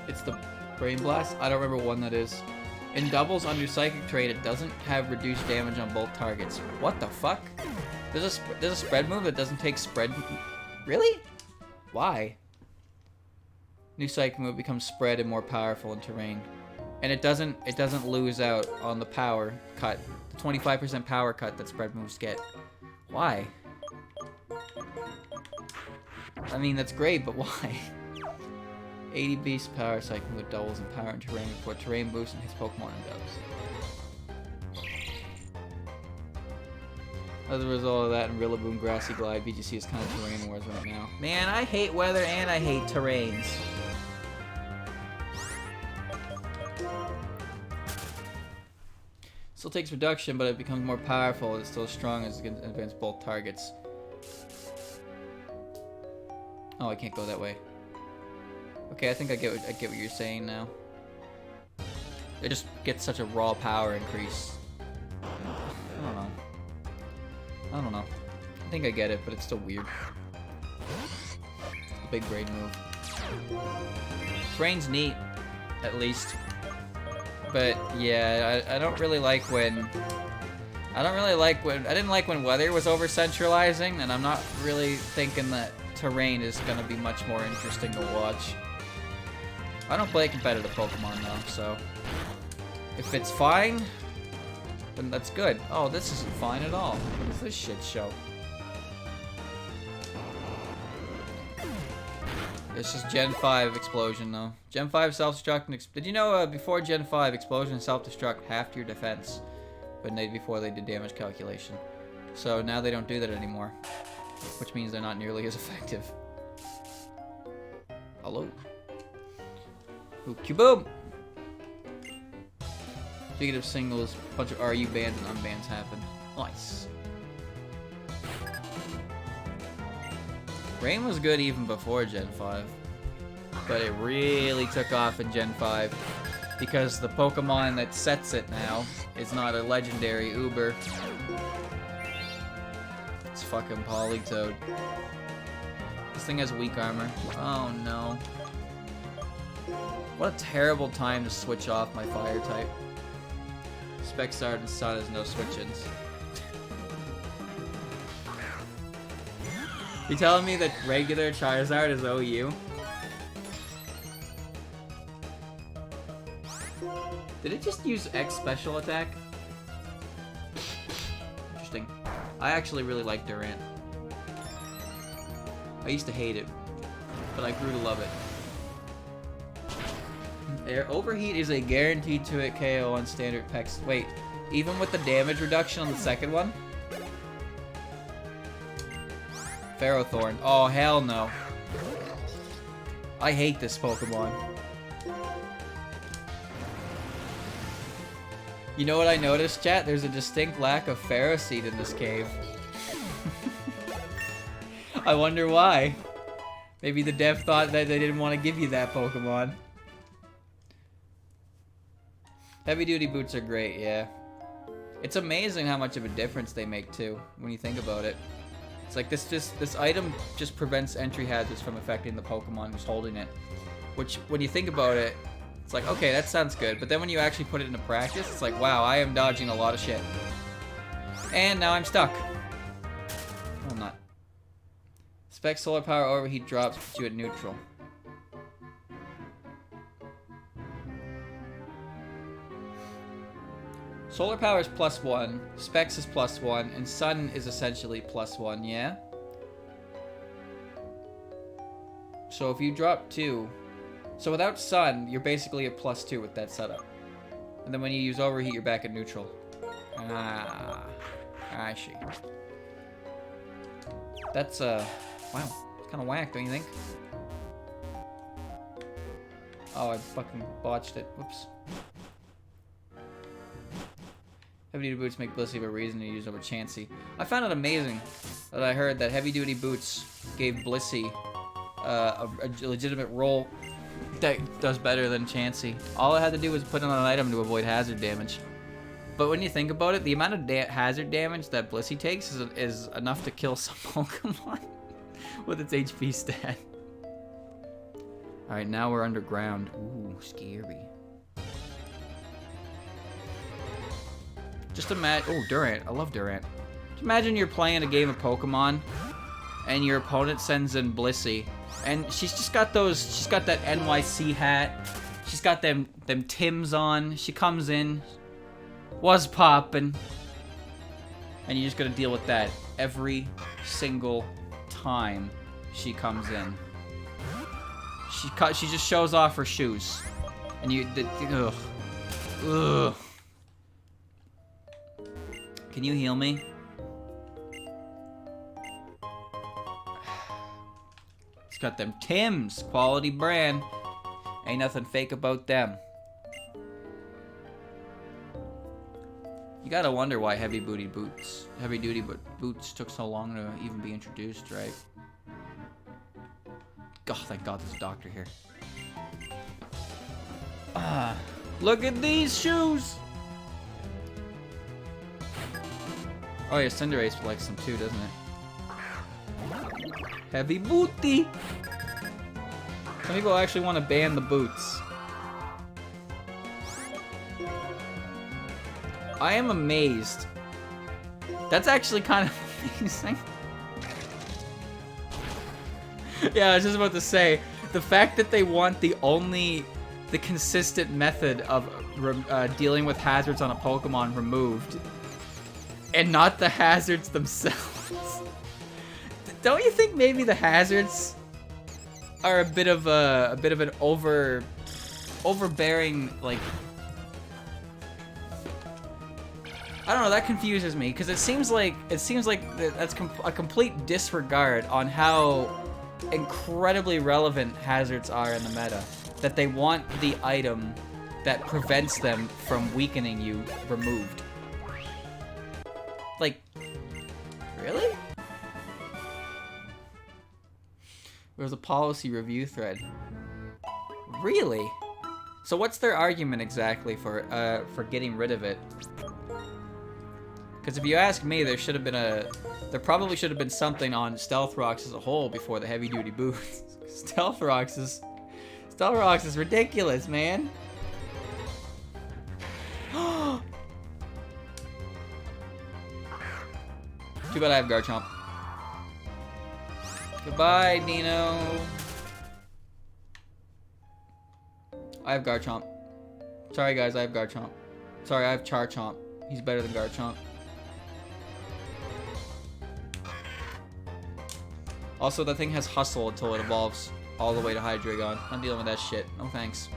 It's the Brain Blast? I don't remember what one that is. In doubles under Psychic Trade, it doesn't have reduced damage on both targets. What the fuck? There's a spread move that doesn't take spread. Really? Why? New Psychic move becomes spread and more powerful in terrain. And it doesn't lose out on the power cut. The 25% power cut that spread moves get. Why? I mean, that's great, but why? 80 beast power Psychic move doubles in power and terrain before terrain boosts and hits Pokemon and does. As a result of that, and Rillaboom, Grassy Glide, VGC is kind of terrain wars right now. Man, I hate weather and I hate terrains. Still takes reduction, but it becomes more powerful. It's still strong as against both targets. Oh, I can't go that way. Okay, I think I get what you're saying now. It just gets such a raw power increase. I don't know. I think I get it, but it's still weird. A big brain move. Terrain's neat, at least. But yeah, I don't really like when... I didn't like when weather was over centralizing, and I'm not really thinking that terrain is gonna be much more interesting to watch. I don't play competitive Pokemon though, so if it's fine, then that's good. Oh, this isn't fine at all. What is this shit show? This is Gen 5 Explosion though. Gen 5 self-destruct. Did you know before Gen 5 Explosion and self-destruct half your defense? But before they did damage calculation. So now they don't do that anymore. Which means they're not nearly as effective. Hello. Boom! Speaking of singles, a bunch of RU bans and unbans happen. Nice. Rain was good even before Gen 5. But it really took off in Gen 5. Because the Pokemon that sets it now is not a legendary Uber. It's fucking Politoed. This thing has weak armor. Oh no. What a terrible time to switch off my fire type. Spexard and Sun has no switch-ins. You telling me that regular Charizard is OU? Did it just use X special attack? Interesting. I actually really like Durant. I used to hate it, but I grew to love it. Overheat is a guaranteed 2-hit KO on standard Pex. Wait, even with the damage reduction on the second one? Ferrothorn. Oh, hell no. I hate this Pokemon. You know what I noticed, chat? There's a distinct lack of Ferroseed in this cave. I wonder why. Maybe the dev thought that they didn't want to give you that Pokemon. Heavy duty boots are great, yeah. It's amazing how much of a difference they make too, when you think about it. It's like this item just prevents entry hazards from affecting the Pokemon who's holding it. Which, when you think about it, it's like, okay, that sounds good. But then when you actually put it into practice, it's like, wow, I am dodging a lot of shit. And now I'm stuck. No, I'm not. Spec solar power overheat drops, puts you at neutral. Solar power is +1, Specs is +1, and Sun is essentially +1, yeah? So if you drop 2... So without Sun, you're basically at +2 with that setup. And then when you use Overheat, you're back at neutral. Ah, I see. That's, wow, it's kind of whack, don't you think? Oh, I fucking botched it. Whoops. Heavy duty boots make Blissey a reason to use over Chansey. I found it amazing that I heard that heavy duty boots gave Blissey a legitimate role that does better than Chansey. All I had to do was put on an item to avoid hazard damage. But when you think about it, the amount of hazard damage that Blissey takes is enough to kill some Pokemon with its HP stat. Alright, now we're underground. Ooh, scary. Just imagine... Oh, Durant. I love Durant. Just imagine you're playing a game of Pokemon, and your opponent sends in Blissey, and she's just got those... She's got that NYC hat. She's got them Tims on. She comes in. Was poppin'. And you just gotta deal with that every single time she comes in. She just shows off her shoes. And you... Ugh. Ugh. Can you heal me? got them Tim's. Quality brand. Ain't nothing fake about them. You gotta wonder why heavy duty boots took so long to even be introduced, right? God, thank God there's a doctor here. Ah, look at these shoes! Oh yeah, Cinderace likes them too, doesn't it? Heavy booty! Some people actually want to ban the boots. I am amazed. That's actually kind of amazing. Yeah, I was just about to say, the fact that they want the consistent method of dealing with hazards on a Pokemon removed, and not the hazards themselves. Don't you think maybe the hazards are a bit of an overbearing, like, I don't know, that confuses me, because it seems like that's a complete disregard on how incredibly relevant hazards are in the meta. That they want the item that prevents them from weakening you removed. Like, really? There was a policy review thread. Really? So what's their argument exactly for getting rid of it? Because if you ask me, there probably should have been something on Stealth Rocks as a whole before the heavy duty boots. Stealth Rocks is ridiculous, man. Too bad I have Garchomp. Goodbye, Dino. I have Garchomp. Sorry, guys, I have Garchomp. Sorry, I have Charchomp. He's better than Garchomp. Also, that thing has Hustle until it evolves all the way to Hydreigon. I'm dealing with that shit. No thanks.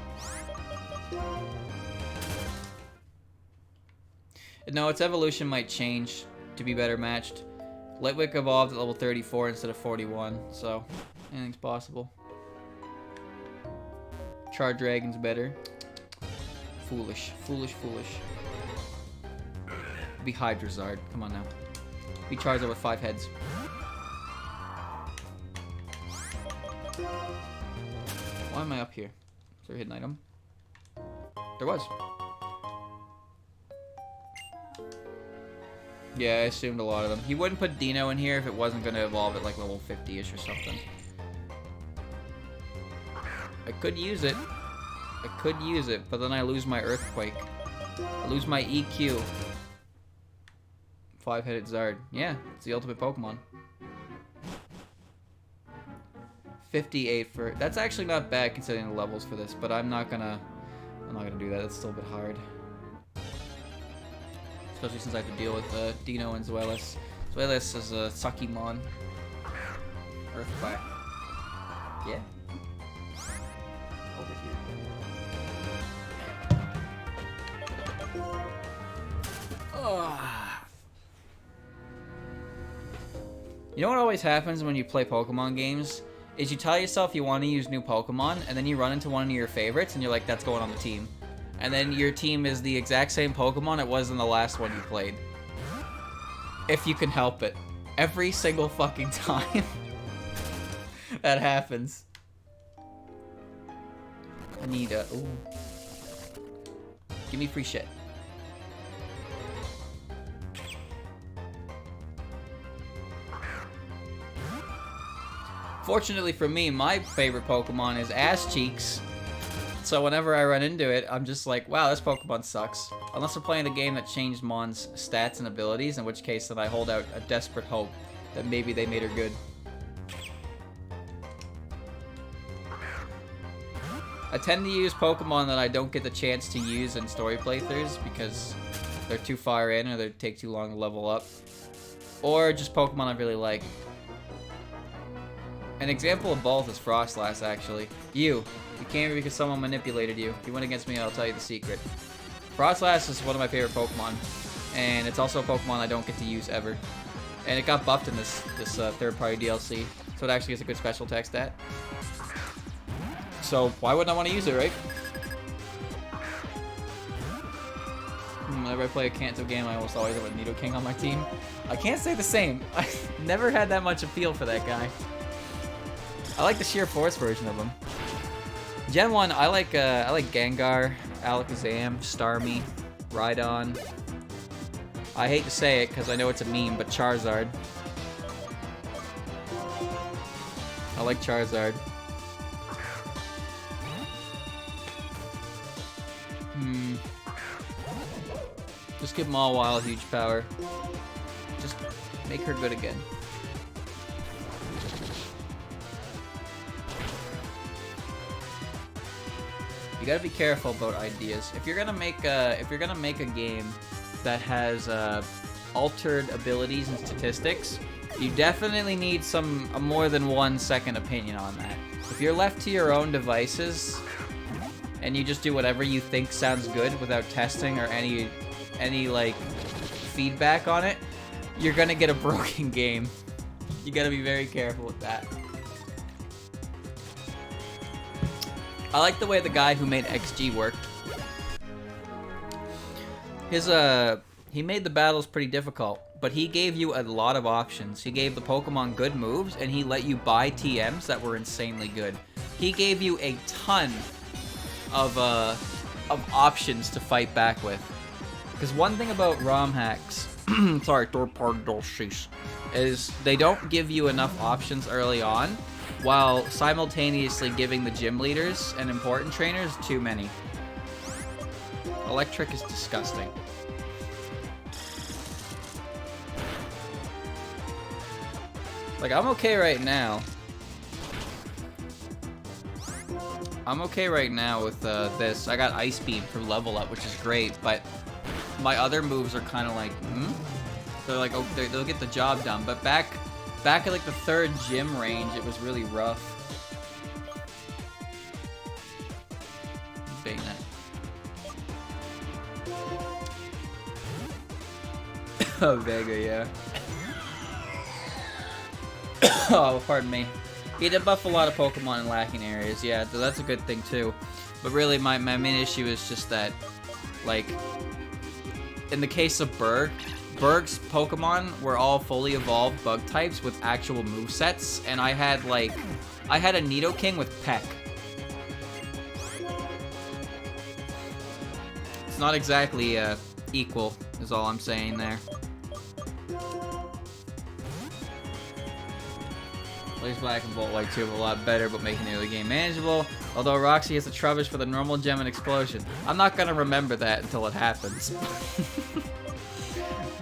No, its evolution might change to be better matched. Litwick evolved at level 34 instead of 41, so anything's possible. Chardragon's better. Foolish. Foolish, foolish. Be Hydrazard. Come on now. Be Charizard with 5 heads. Why am I up here? Is there a hidden item? There was. Yeah, I assumed a lot of them. He wouldn't put Dino in here if it wasn't going to evolve at like level 50-ish or something. I could use it. I could use it, but then I lose my Earthquake. I lose my EQ. 5-headed Zard. Yeah, it's the ultimate Pokemon. 58 for... That's actually not bad considering the levels for this, but I'm not gonna do that. It's still a bit hard. Especially since I have to deal with Dino and Zweilous. Zweilous is a Suckymon. Earthquake. Yeah. Over here. You know what always happens when you play Pokemon games? Is you tell yourself you want to use new Pokemon, and then you run into one of your favorites, and you're like, that's going on the team. And then your team is the exact same Pokemon it was in the last one you played. If you can help it. Every single fucking time that happens. I need a... Ooh. Give me free shit. Fortunately for me, my favorite Pokemon is Ass Cheeks. So whenever I run into it, I'm just like, wow, this Pokemon sucks. Unless we're playing a game that changed Mon's stats and abilities, in which case then I hold out a desperate hope that maybe they made her good. I tend to use Pokemon that I don't get the chance to use in story playthroughs because they're too far in or they take too long to level up. Or just Pokemon I really like. An example of both is Frostlass, actually. You came here because someone manipulated you. If you went against me, I'll tell you the secret. Frostlass is one of my favorite Pokemon, and it's also a Pokemon I don't get to use ever. And it got buffed in this third-party DLC. So it actually gets a good special attack stat. So why wouldn't I want to use it, right? Whenever I play a Kanto game, I almost always have a Nidoking on my team. I can't say the same. I never had that much appeal for that guy. I like the sheer force version of him. Gen 1, I like Gengar, Alakazam, Starmie, Rhydon. I hate to say it because I know it's a meme, but Charizard. I like Charizard. Just give them all wild, huge power. Just make her good again. You gotta be careful about ideas. If you're gonna make a game that has altered abilities and statistics, you definitely need a more than 1 second opinion on that. If you're left to your own devices and you just do whatever you think sounds good without testing or any like feedback on it, you're gonna get a broken game. You gotta be very careful with that. I like the way the guy who made XG worked. He made the battles pretty difficult, but he gave you a lot of options. He gave the Pokemon good moves, and he let you buy TMs that were insanely good. He gave you a ton of options to fight back with. Because one thing about ROM hacks, sorry, is they don't give you enough options early on, while simultaneously giving the gym leaders and important trainers too many. Electric is disgusting. Like, I'm okay right now. I'm okay right now with this. I got Ice Beam for level up, which is great, but my other moves are kind of like, They're like, oh, they'll get the job done. But back at like the 3rd gym range, it was really rough. Baiting it. Oh, Vega, yeah. Oh, pardon me. He did buff a lot of Pokemon in lacking areas, yeah, so that's a good thing too. But really, my main issue is just that, like, in the case of Berg's Pokemon were all fully evolved bug types with actual movesets, and I had a Nidoking with Peck. It's not exactly equal, is all I'm saying there. Blaze Black and Volt White 2 are a lot better, but making the early game manageable. Although Roxy has a Trubbish for the normal gem and explosion. I'm not gonna remember that until it happens.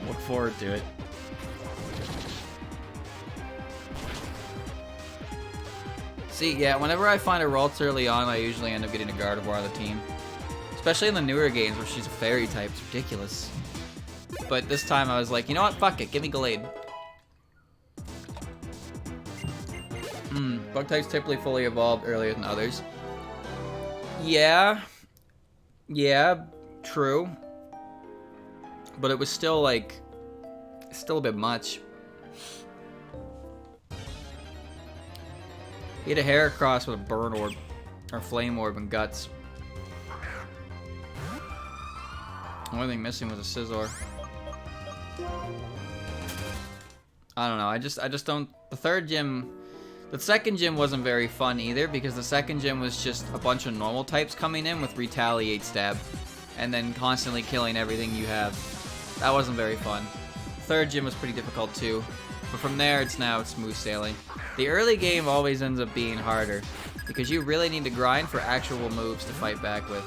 Look forward to it. See, yeah, whenever I find a Ralts early on, I usually end up getting a Gardevoir on the team. Especially in the newer games where she's a fairy type. It's ridiculous. But this time I was like, you know what? Fuck it. Give me Gallade. Bug types typically fully evolved earlier than others. Yeah. Yeah, true. But it was still like, still a bit much. He had a Heracross with a Burn Orb, or Flame Orb and Guts. The only thing missing was a Scizor. I don't know, I just don't, the second gym wasn't very fun either, because the second gym was just a bunch of normal types coming in with Retaliate Stab, and then constantly killing everything you have. That wasn't very fun. The third gym was pretty difficult too, but from there it's smooth sailing. The early game always ends up being harder, because you really need to grind for actual moves to fight back with.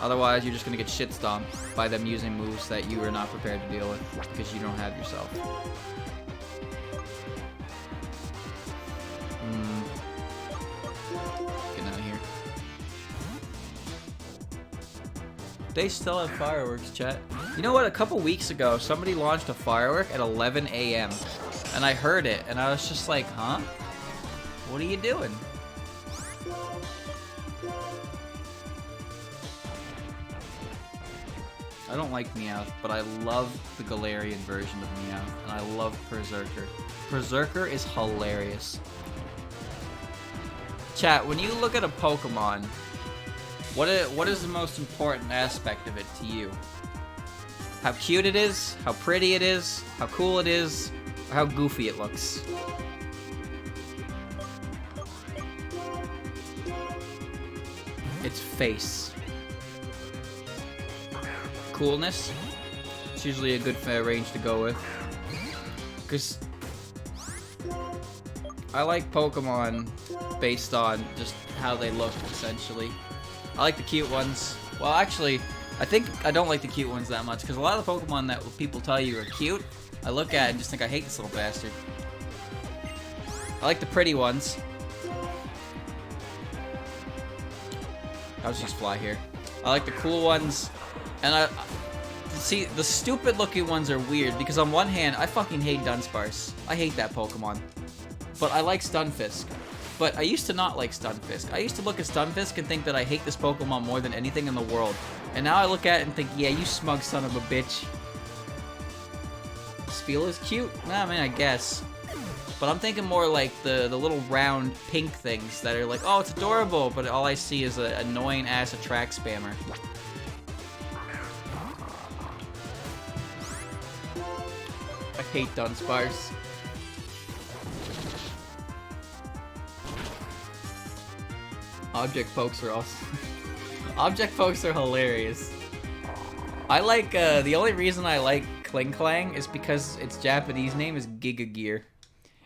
Otherwise, you're just going to get shit stomped by them using moves that you are not prepared to deal with, because you don't have yourself. Getting out of here. They still have fireworks, chat. You know what? A couple weeks ago, somebody launched a firework at 11 a.m. And I heard it, and I was just like, huh? What are you doing? I don't like Meowth, but I love the Galarian version of Meowth, and I love Berserker. Berserker is hilarious. Chat, when you look at a Pokemon, what is the most important aspect of it to you? How cute it is, how pretty it is, how cool it is, or how goofy it looks? Its face. Coolness. It's usually a good fair range to go with. Because I like Pokemon based on just how they look, essentially. I like the cute ones. Well, actually, I think I don't like the cute ones that much, because a lot of the Pokemon that people tell you are cute, I look at and just think I hate this little bastard. I like the pretty ones. I'll just use fly here. I like the cool ones, and see, the stupid looking ones are weird, because on one hand, I fucking hate Dunsparce. I hate that Pokemon. But I like Stunfisk. But I used to not like Stunfisk. I used to look at Stunfisk and think that I hate this Pokemon more than anything in the world. And now I look at it and think, yeah, you smug son of a bitch. Spheal cute? Nah, I mean, I guess. But I'm thinking more like the little round pink things that are like, oh, it's adorable, but all I see is an annoying ass attract spammer. I hate Dunsparce. Object pokes are awesome. Object pokes are hilarious. I like, the only reason I like Klinklang is because its Japanese name is Giga Gear.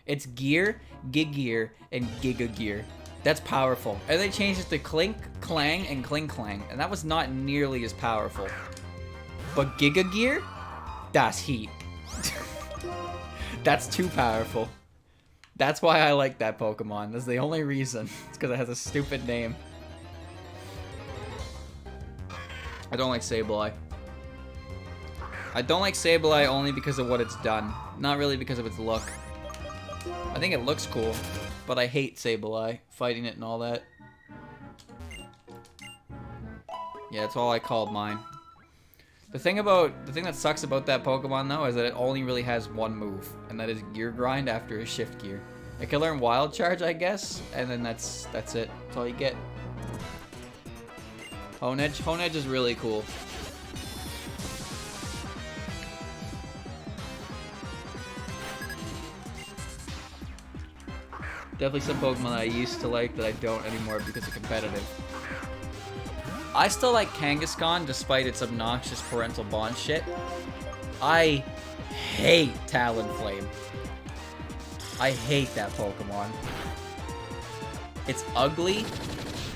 It's Gear, Gigear, and Giga Gear. That's powerful. And they changed it to Clink, Clang, and Klinklang, and that was not nearly as powerful. But Giga Gear? That's heat. That's too powerful. That's why I like that Pokemon. That's the only reason. It's because it has a stupid name. I don't like Sableye. I don't like Sableye only because of what it's done. Not really because of its look. I think it looks cool, but I hate Sableye, fighting it and all that. Yeah, that's all I called mine. The thing that sucks about that Pokemon though is that it only really has one move, and that is Gear Grind after a Shift Gear. It can learn Wild Charge, I guess, and then that's it. That's all you get. Honedge. Honedge is really cool. Definitely some Pokemon that I used to like that I don't anymore because of competitive. I still like Kangaskhan despite its obnoxious parental bond shit. I hate Talonflame. I hate that Pokemon. It's ugly.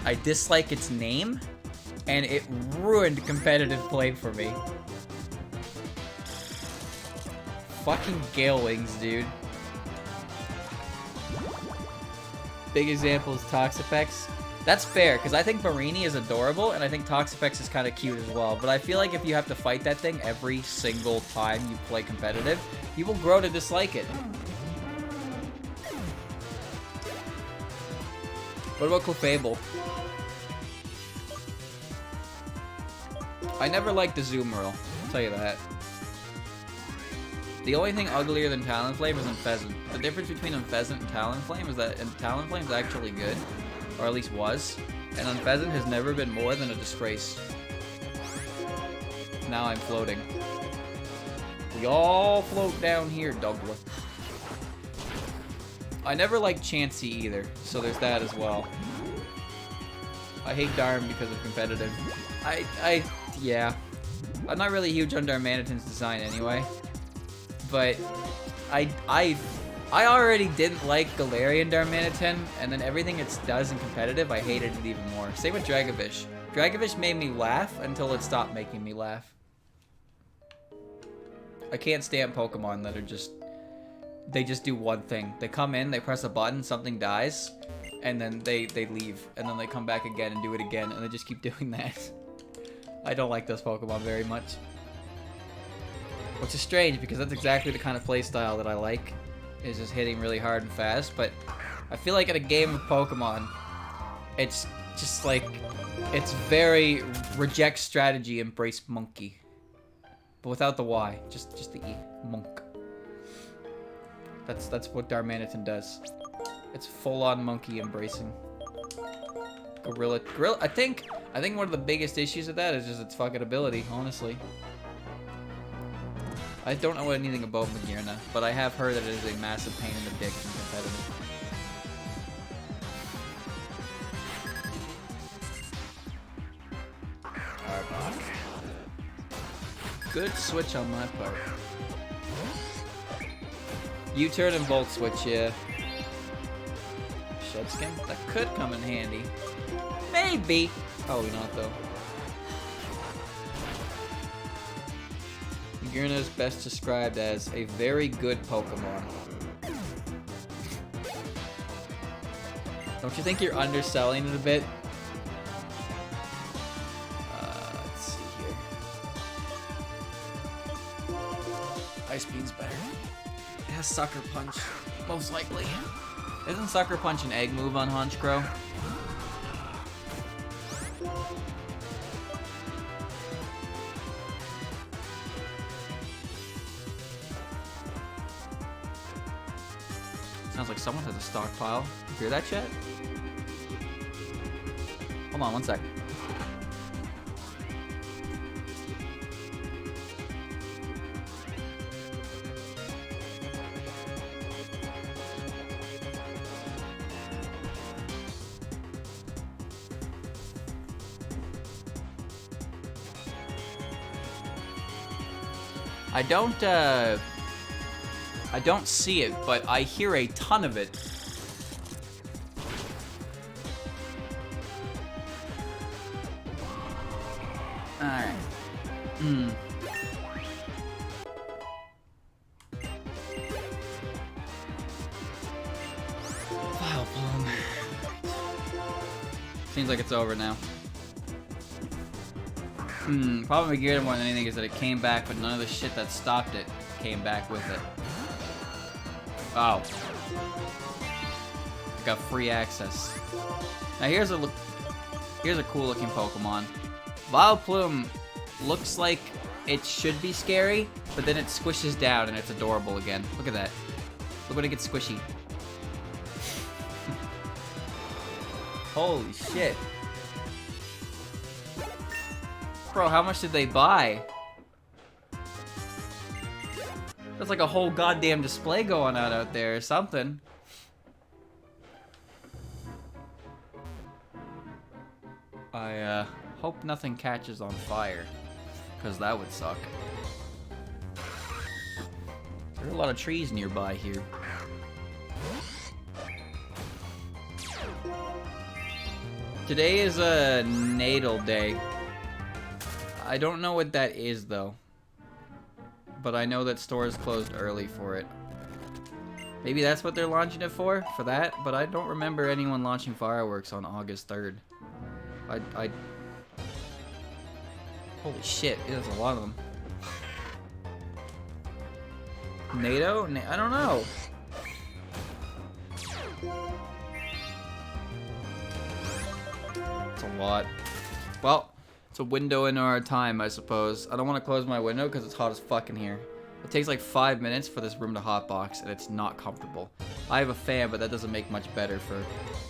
I dislike its name. And it ruined competitive play for me. Fucking Gale Wings, dude. Big example is Toxapex. That's fair, because I think Marini is adorable, and I think Toxapex is kind of cute as well. But I feel like if you have to fight that thing every single time you play competitive, you will grow to dislike it. What about Clefable? I never liked the Azumarill, I'll tell you that. The only thing uglier than Talonflame is Unfezant. The difference between Unfezant and Talonflame is that Talonflame is actually good, or at least was, and Unfezant has never been more than a disgrace. Now I'm floating. We all float down here, Douglas. I never liked Chansey either, so there's that as well. I hate Darm because of competitive. Yeah. I'm not really huge on Darmanitan's design anyway. But I already didn't like Galarian Darmanitan, and then everything it does in competitive, I hated it even more. Same with Dragovish. Dragovish made me laugh until it stopped making me laugh. I can't stand Pokemon that are they just do one thing. They come in, they press a button, something dies, and then they leave, and then they come back again and do it again, and they just keep doing that. I don't like those Pokemon very much. Which is strange, because that's exactly the kind of playstyle that I like, is just hitting really hard and fast, but I feel like in a game of Pokemon, it's just like, it's very reject strategy, embrace monkey. But without the Y, just the E, monk. That's what Darmanitan does. It's full-on monkey embracing. Gorilla. I think one of the biggest issues with that is just its fucking ability, honestly. I don't know anything about Magearna, but I have heard that it is a massive pain in the dick in competitive. Arbok. Good switch on my part. U-turn and Volt Switch, yeah. Shedskin? That could come in handy. Maybe! Probably not, though. Magearna is best described as a very good Pokemon. Don't you think you're underselling it a bit? Let's see here. Ice Beam's better. It has Sucker Punch, most likely. Isn't Sucker Punch an egg move on Honchkrow? Sounds like someone has a stockpile. You hear that, chat? Hold on one sec. I don't see it, but I hear a ton of it. Alright. Wow, Plum. Seems like it's over now. Problem with Magearna more than anything is that it came back, but none of the shit that stopped it came back with it. Oh. I got free access. Now here's a cool looking Pokemon. Vileplume looks like it should be scary, but then it squishes down and it's adorable again. Look at that. Look when it gets squishy. Holy shit. Bro, how much did they buy? That's like a whole goddamn display going on out there or something. I hope nothing catches on fire, because that would suck. There are a lot of trees nearby here. Today is a natal day. I don't know what that is though, but I know that stores closed early for it. Maybe that's what they're launching it for that, but I don't remember anyone launching fireworks on August 3rd. Holy shit, there's a lot of them. NATO? I don't know. It's a lot. Well, it's a window into our time, I suppose. I don't want to close my window because it's hot as fuck in here. It takes like 5 minutes for this room to hotbox, and it's not comfortable. I have a fan, but that doesn't make much better for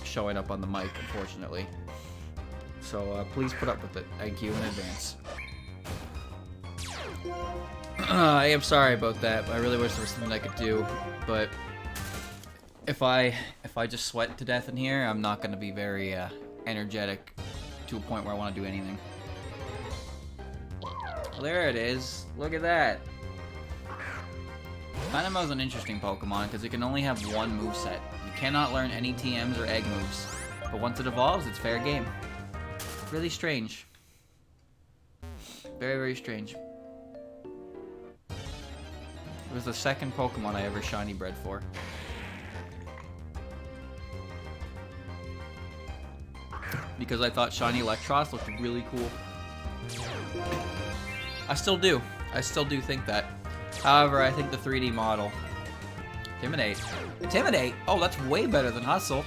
showing up on the mic, unfortunately. So please put up with it. Thank you in advance. I am sorry about that. I really wish there was something I could do, but if I just sweat to death in here, I'm not going to be very energetic to a point where I want to do anything. Well, there it is. Look at that. Dynamo's an interesting Pokemon because it can only have one moveset. You cannot learn any TMs or egg moves, but once it evolves, it's fair game. Really strange. Very, very strange. It was the second Pokemon I ever shiny bred for. Because I thought shiny Electros looked really cool. I still do. I still do think that. However, I think the 3D model... Intimidate. Intimidate? Oh, that's way better than Hustle.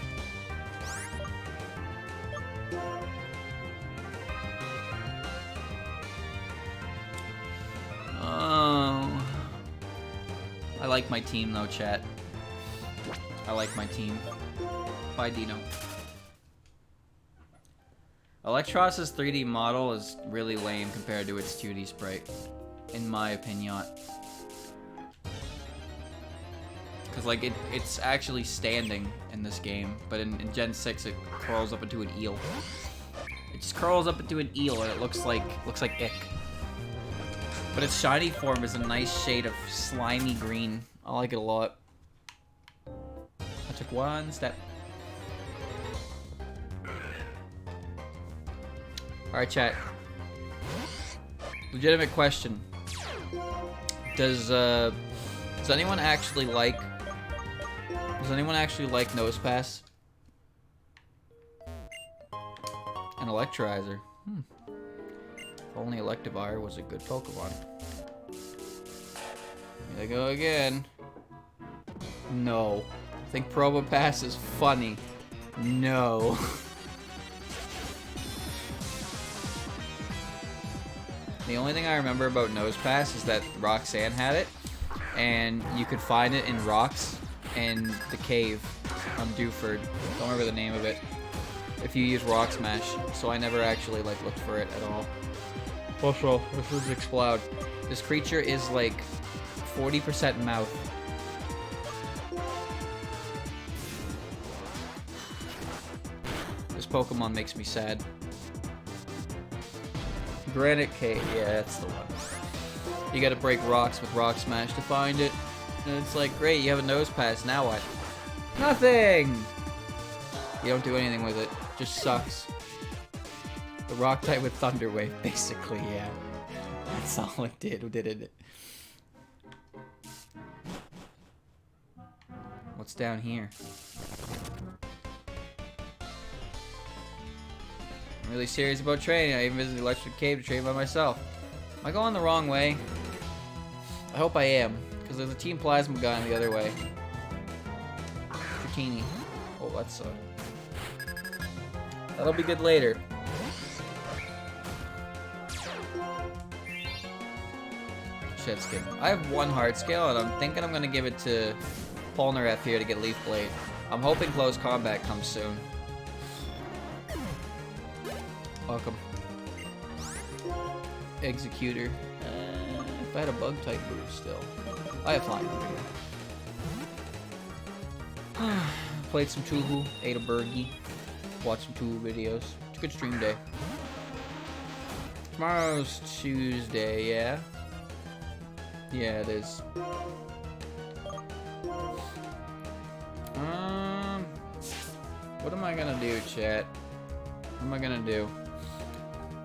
Oh... I like my team though, chat. I like my team. Bye, Dino. Electros's 3D model is really lame compared to its 2D sprite, in my opinion. Because, like, it's actually standing in this game, but in Gen 6 it curls up into an eel. It just curls up into an eel and it looks like ick. But its shiny form is a nice shade of slimy green. I like it a lot. I took one step. Alright, chat. Legitimate question. Does anyone actually like Nose Pass? An Electrizer. If only Electivire was a good Pokemon. Here they go again. No. I think Probopass is funny. No. The only thing I remember about Nosepass is that Roxanne had it, and you could find it in rocks in the cave on Dewford. Don't remember the name of it. If you use Rock Smash, so I never actually like looked for it at all. Also, this is Explode. This creature is like 40% mouth. This Pokemon makes me sad. Granite Cave, yeah, that's the one. You gotta break rocks with Rock Smash to find it. And it's like, great, you have a Nose Pass, now what? Nothing! You don't do anything with it. Just sucks. The rock type with Thunder Wave, basically, yeah. That's all it did, didn't it? What's down here? I'm really serious about training. I even visited the Electric Cave to train by myself. Am I going the wrong way? I hope I am, because there's a Team Plasma guy on the other way. Bikini. Oh, that's that'll be good later. Shed Skin. I have one Heart Scale, and I'm thinking I'm gonna give it to Polnareff here to get Leaf Blade. I'm hoping Close Combat comes soon. Welcome. Executor. If I had a bug type move still. I have flying move. Played some Tuhu, ate a Burgie, watched some Tuhu videos. It's a good stream day. Tomorrow's Tuesday, yeah? Yeah, it is. What am I gonna do, chat? What am I gonna do?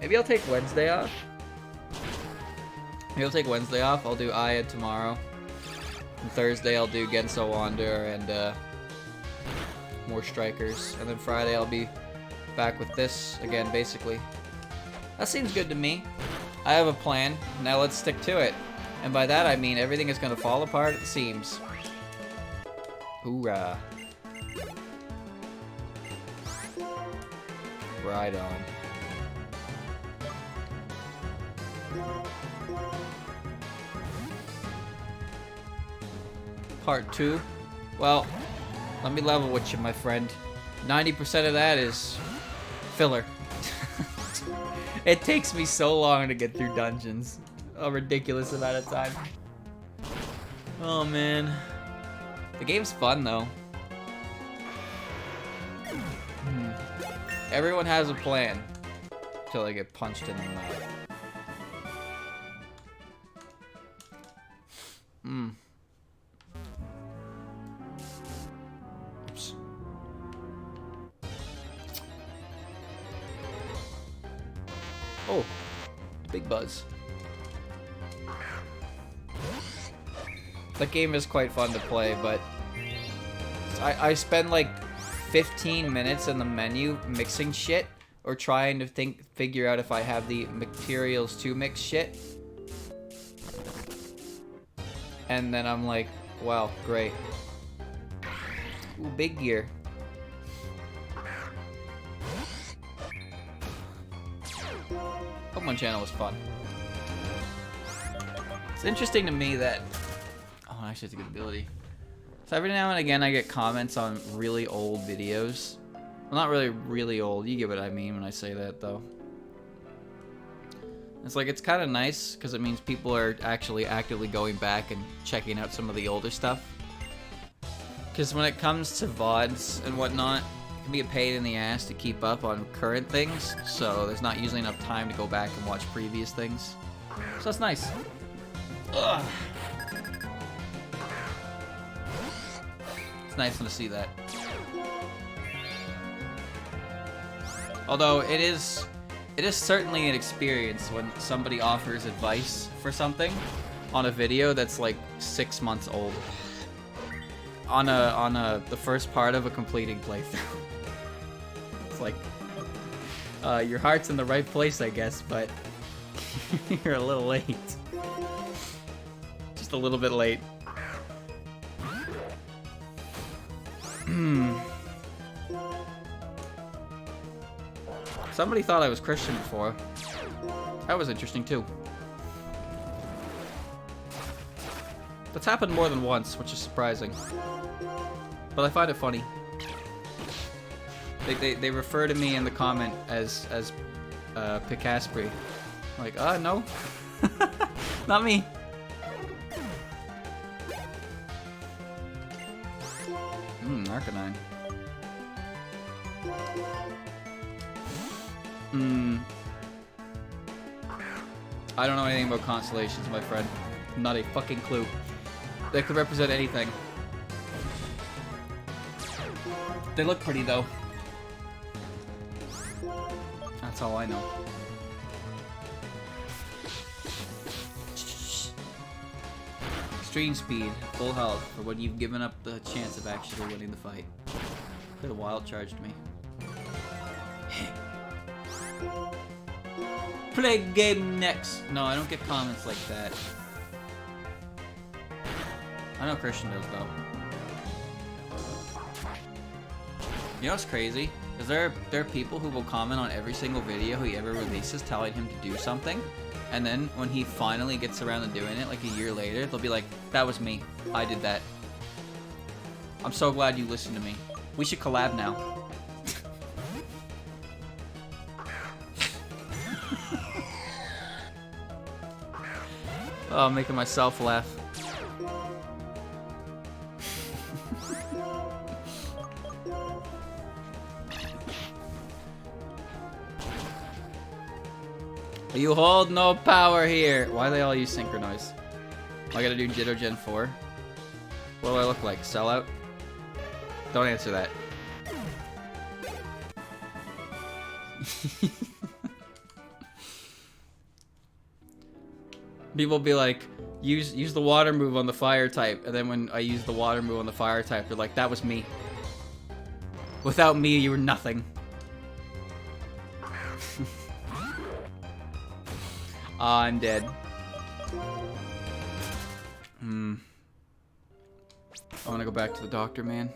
Maybe I'll take Wednesday off. Maybe I'll take Wednesday off. I'll do Aya tomorrow. And Thursday I'll do Genso Wander and more Strikers. And then Friday I'll be back with this again, basically. That seems good to me. I have a plan. Now let's stick to it. And by that I mean everything is gonna fall apart at the seams. Hoorah. Right on. Part 2. Well, let me level with you, my friend. 90% of that is filler. It takes me so long to get through dungeons. A ridiculous amount of time. Oh man. The game's fun though. Everyone has a plan until they get punched in the mouth. Oops. Oh, Big Buzz. That game is quite fun to play, but I spend like 15 minutes in the menu mixing shit or trying to figure out if I have the materials to mix shit. And then I'm like, wow, great. Ooh, big gear. Pokemon Channel was fun. It's interesting to me that... Oh, actually, it's a good ability. So every now and again, I get comments on really old videos, Well, not really old. You get what I mean when I say that, though. It's like, it's kind of nice, because it means people are actually actively going back and checking out some of the older stuff. Because when it comes to VODs and whatnot, it can be a pain in the ass to keep up on current things, so there's not usually enough time to go back and watch previous things. So that's nice. Ugh. It's nice to see that. Although it is certainly an experience when somebody offers advice for something on a video that's like 6 months old. On the first part of a completing playthrough. It's like your heart's in the right place, I guess, but you're a little late. Just a little bit late. Somebody thought I was Christian before. That was interesting too. That's happened more than once, which is surprising. But I find it funny. They refer to me in the comment as Picaspri. Like, no. Not me. Arcanine. I don't know anything about constellations, my friend. Not a fucking clue. They could represent anything. They look pretty, though. That's all I know. Extreme speed, full health, for when you've given up the chance of actually winning the fight. Could have wild charged me. Play game next. No, I don't get comments like that. I know Christian does, though. You know what's crazy? Is there are people who will comment on every single video he ever releases telling him to do something, and then when he finally gets around to doing it, like a year later, they'll be like, that was me. I did that. I'm so glad you listened to me. We should collab now. Oh, I'm making myself laugh. You hold no power here. Why do they all use Synchronize? I gotta do Jitter Gen 4. What do I look like? Sellout? Don't answer that. People be like, use the water move on the fire type, and then when I use the water move on the fire type, they're like, that was me. Without me, you were nothing. I'm dead. I wanna go back to the doctor, man.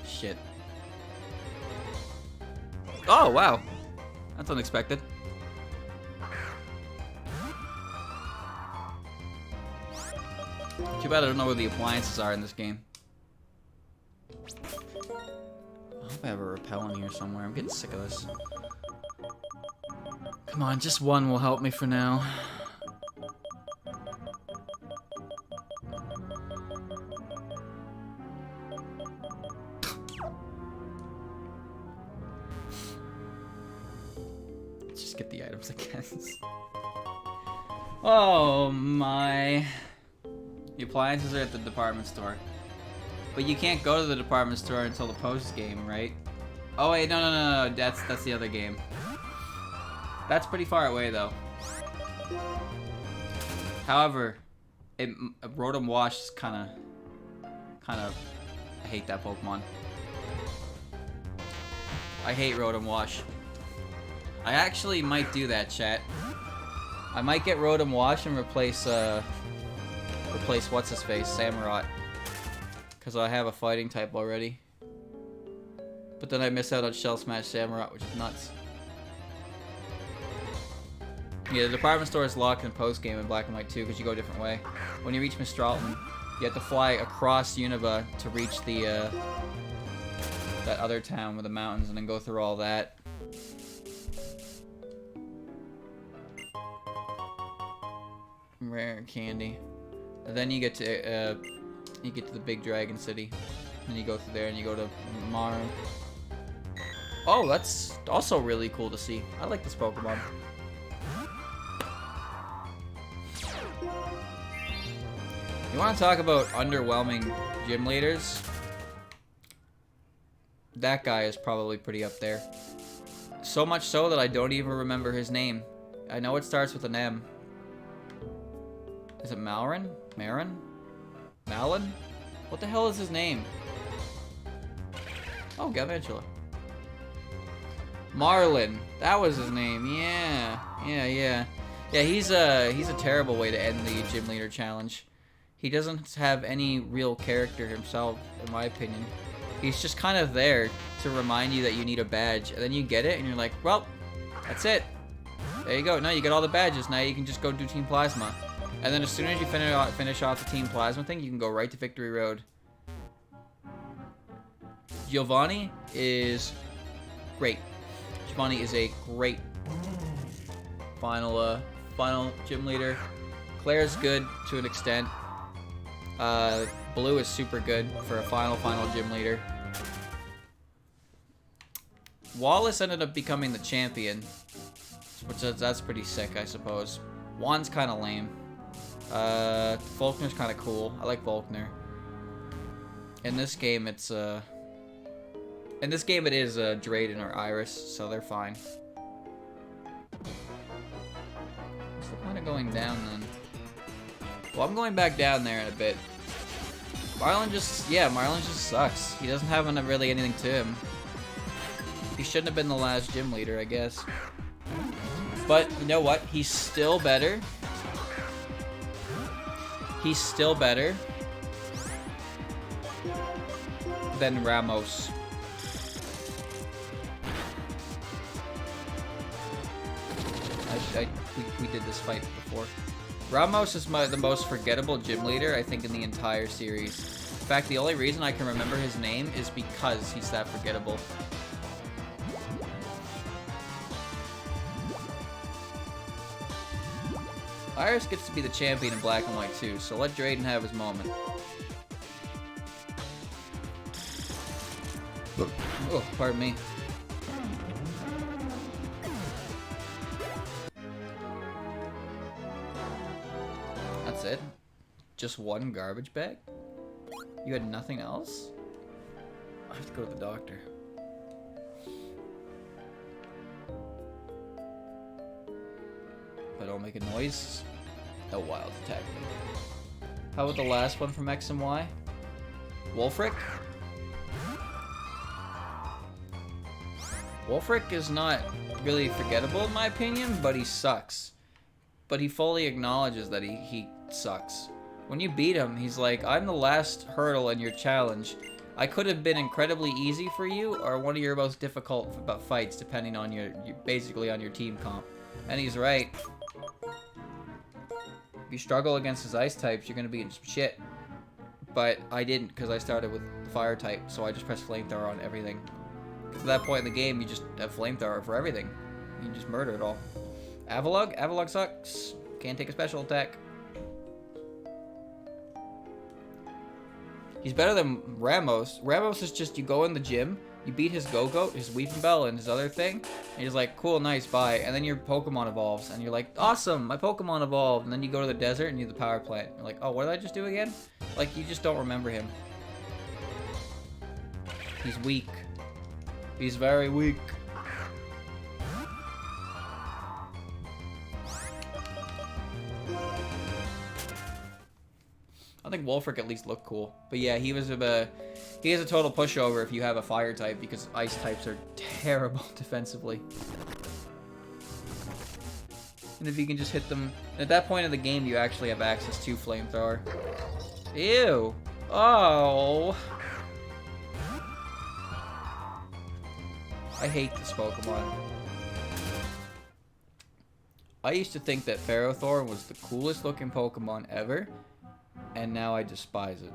Shit. Oh, wow. That's unexpected. Too bad I don't know where the appliances are in this game. I hope I have a repel in here somewhere. I'm getting sick of this. Come on, just one will help me for now. Just get the items, I guess. Oh my. The appliances are at the department store. But you can't go to the department store until the post game, right? Oh wait, no. That's the other game. That's pretty far away though. However, Rotom Wash is kind of. I hate that Pokemon. I hate Rotom Wash. I actually might do that, chat. I might get Rotom Wash and replace what's his face, Samurott. Because I have a fighting type already. But then I miss out on Shell Smash Samurott, which is nuts. Yeah, the department store is locked in post-game in Black and White too, because you go a different way. When you reach Mistralton, you have to fly across Unova to reach the, that other town with the mountains, and then go through all that. Rare candy. And then you get to the big dragon city. And you go through there and you go to Marm. Oh, that's also really cool to see. I like this Pokemon. You want to talk about underwhelming gym leaders? That guy is probably pretty up there. So much so that I don't even remember his name. I know it starts with an M. Is it Malron? Marin? Malin? What the hell is his name? Oh, Galvantula. Marlin. That was his name. Yeah. Yeah, he's a terrible way to end the gym leader challenge. He doesn't have any real character himself, in my opinion. He's just kind of there to remind you that you need a badge, and then you get it, and you're like, well, that's it. There you go. Now you get all the badges. Now you can just go do Team Plasma. And then as soon as you finish off the Team Plasma thing, you can go right to Victory Road. Giovanni is great. Giovanni is a great final gym leader. Claire's good to an extent. Blue is super good for a final gym leader. Wallace ended up becoming the champion, which that's pretty sick, I suppose. Juan's kind of lame. Faulkner's kind of cool. I like Faulkner. In this game, it is Drayden or Iris, so they're fine. What's the point of going down then? Well, I'm going back down there in a bit. Marlon just sucks. He doesn't have really anything to him. He shouldn't have been the last gym leader, I guess. But you know what? He's still better. He's still better than Ramos. We did this fight before. Ramos is the most forgettable gym leader, I think, in the entire series. In fact, the only reason I can remember his name is because he's that forgettable. Iris gets to be the champion in Black and White too, so let Drayden have his moment. Oh, pardon me. That's it? Just one garbage bag? You had nothing else? I have to go to the doctor. If I don't make a noise, no wild attack me. How about the last one from X and Y? Wolfric? Wolfric is not really forgettable in my opinion, but he sucks. But he fully acknowledges that he sucks. When you beat him, he's like, I'm the last hurdle in your challenge. I could have been incredibly easy for you, or one of your most difficult fights, depending on basically on your team comp. And he's right. If you struggle against his ice types, you're gonna be in some shit. But I didn't, because I started with fire type, so I just pressed flamethrower on everything. Because at that point in the game, you just have flamethrower for everything. You just murder it all. Avalugg? Avalugg sucks. Can't take a special attack. He's better than Ramos. Ramos is just, you go in the gym, you beat his Go-Goat, his Weeping Bell, and his other thing, and he's like, cool, nice, bye. And then your Pokemon evolves, and you're like, awesome, my Pokemon evolved. And then you go to the desert and you do the power plant. You're like, oh, what did I just do again? Like, you just don't remember him. He's weak. He's very weak. I think Wolfric at least looked cool. But yeah, he is a total pushover if you have a fire type, because ice types are terrible defensively. And if you can just hit them... At that point in the game, you actually have access to flamethrower. Ew. Oh. I hate this Pokemon. I used to think that Ferrothorn was the coolest looking Pokemon ever, and now I despise it.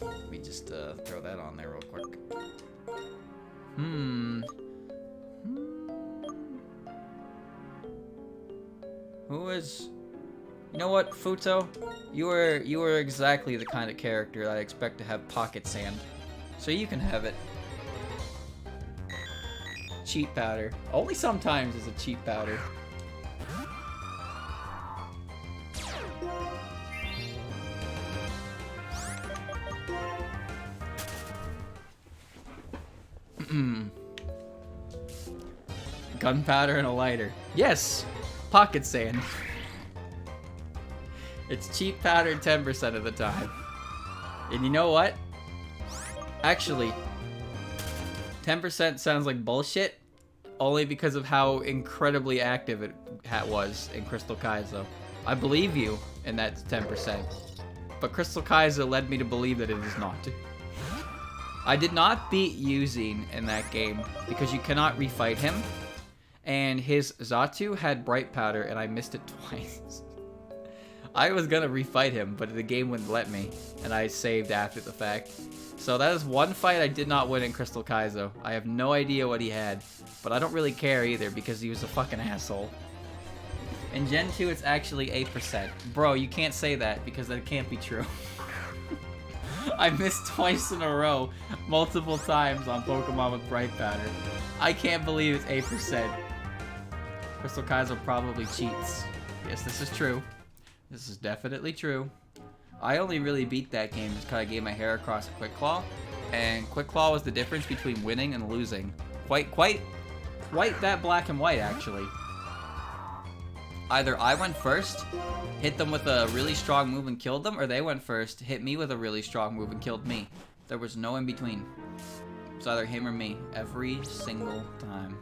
Let me just throw that on there real quick. Who is... You know what, Futo? You were exactly the kind of character that I expect to have pocket sand. So you can have it. Cheat powder. Only sometimes is a cheat powder. Gunpowder and a lighter. Yes! Pocket sand. It's cheap powder 10% of the time. And you know what? Actually, 10% sounds like bullshit, only because of how incredibly active it was in Crystal Kaizo. I believe you in that 10%, but Crystal Kaizo led me to believe that it is not. I did not beat Usine in that game because you cannot refight him, and his Xatu had Bright Powder and I missed it twice. I was gonna refight him, but the game wouldn't let me, and I saved after the fact. So that is one fight I did not win in Crystal Kaizo. I have no idea what he had, but I don't really care either because he was a fucking asshole. In Gen 2, it's actually 8%. Bro, you can't say that because that can't be true. I missed twice in a row, multiple times on Pokemon with Bright Powder. I can't believe it's 8%. Crystal Kaizo probably cheats. Yes, this is true. This is definitely true. I only really beat that game because I gave my hair across a Quick Claw, and Quick Claw was the difference between winning and losing. Quite that black and white, actually. Either I went first, hit them with a really strong move and killed them, or they went first, hit me with a really strong move and killed me. There was no in between. It was either him or me, every single time.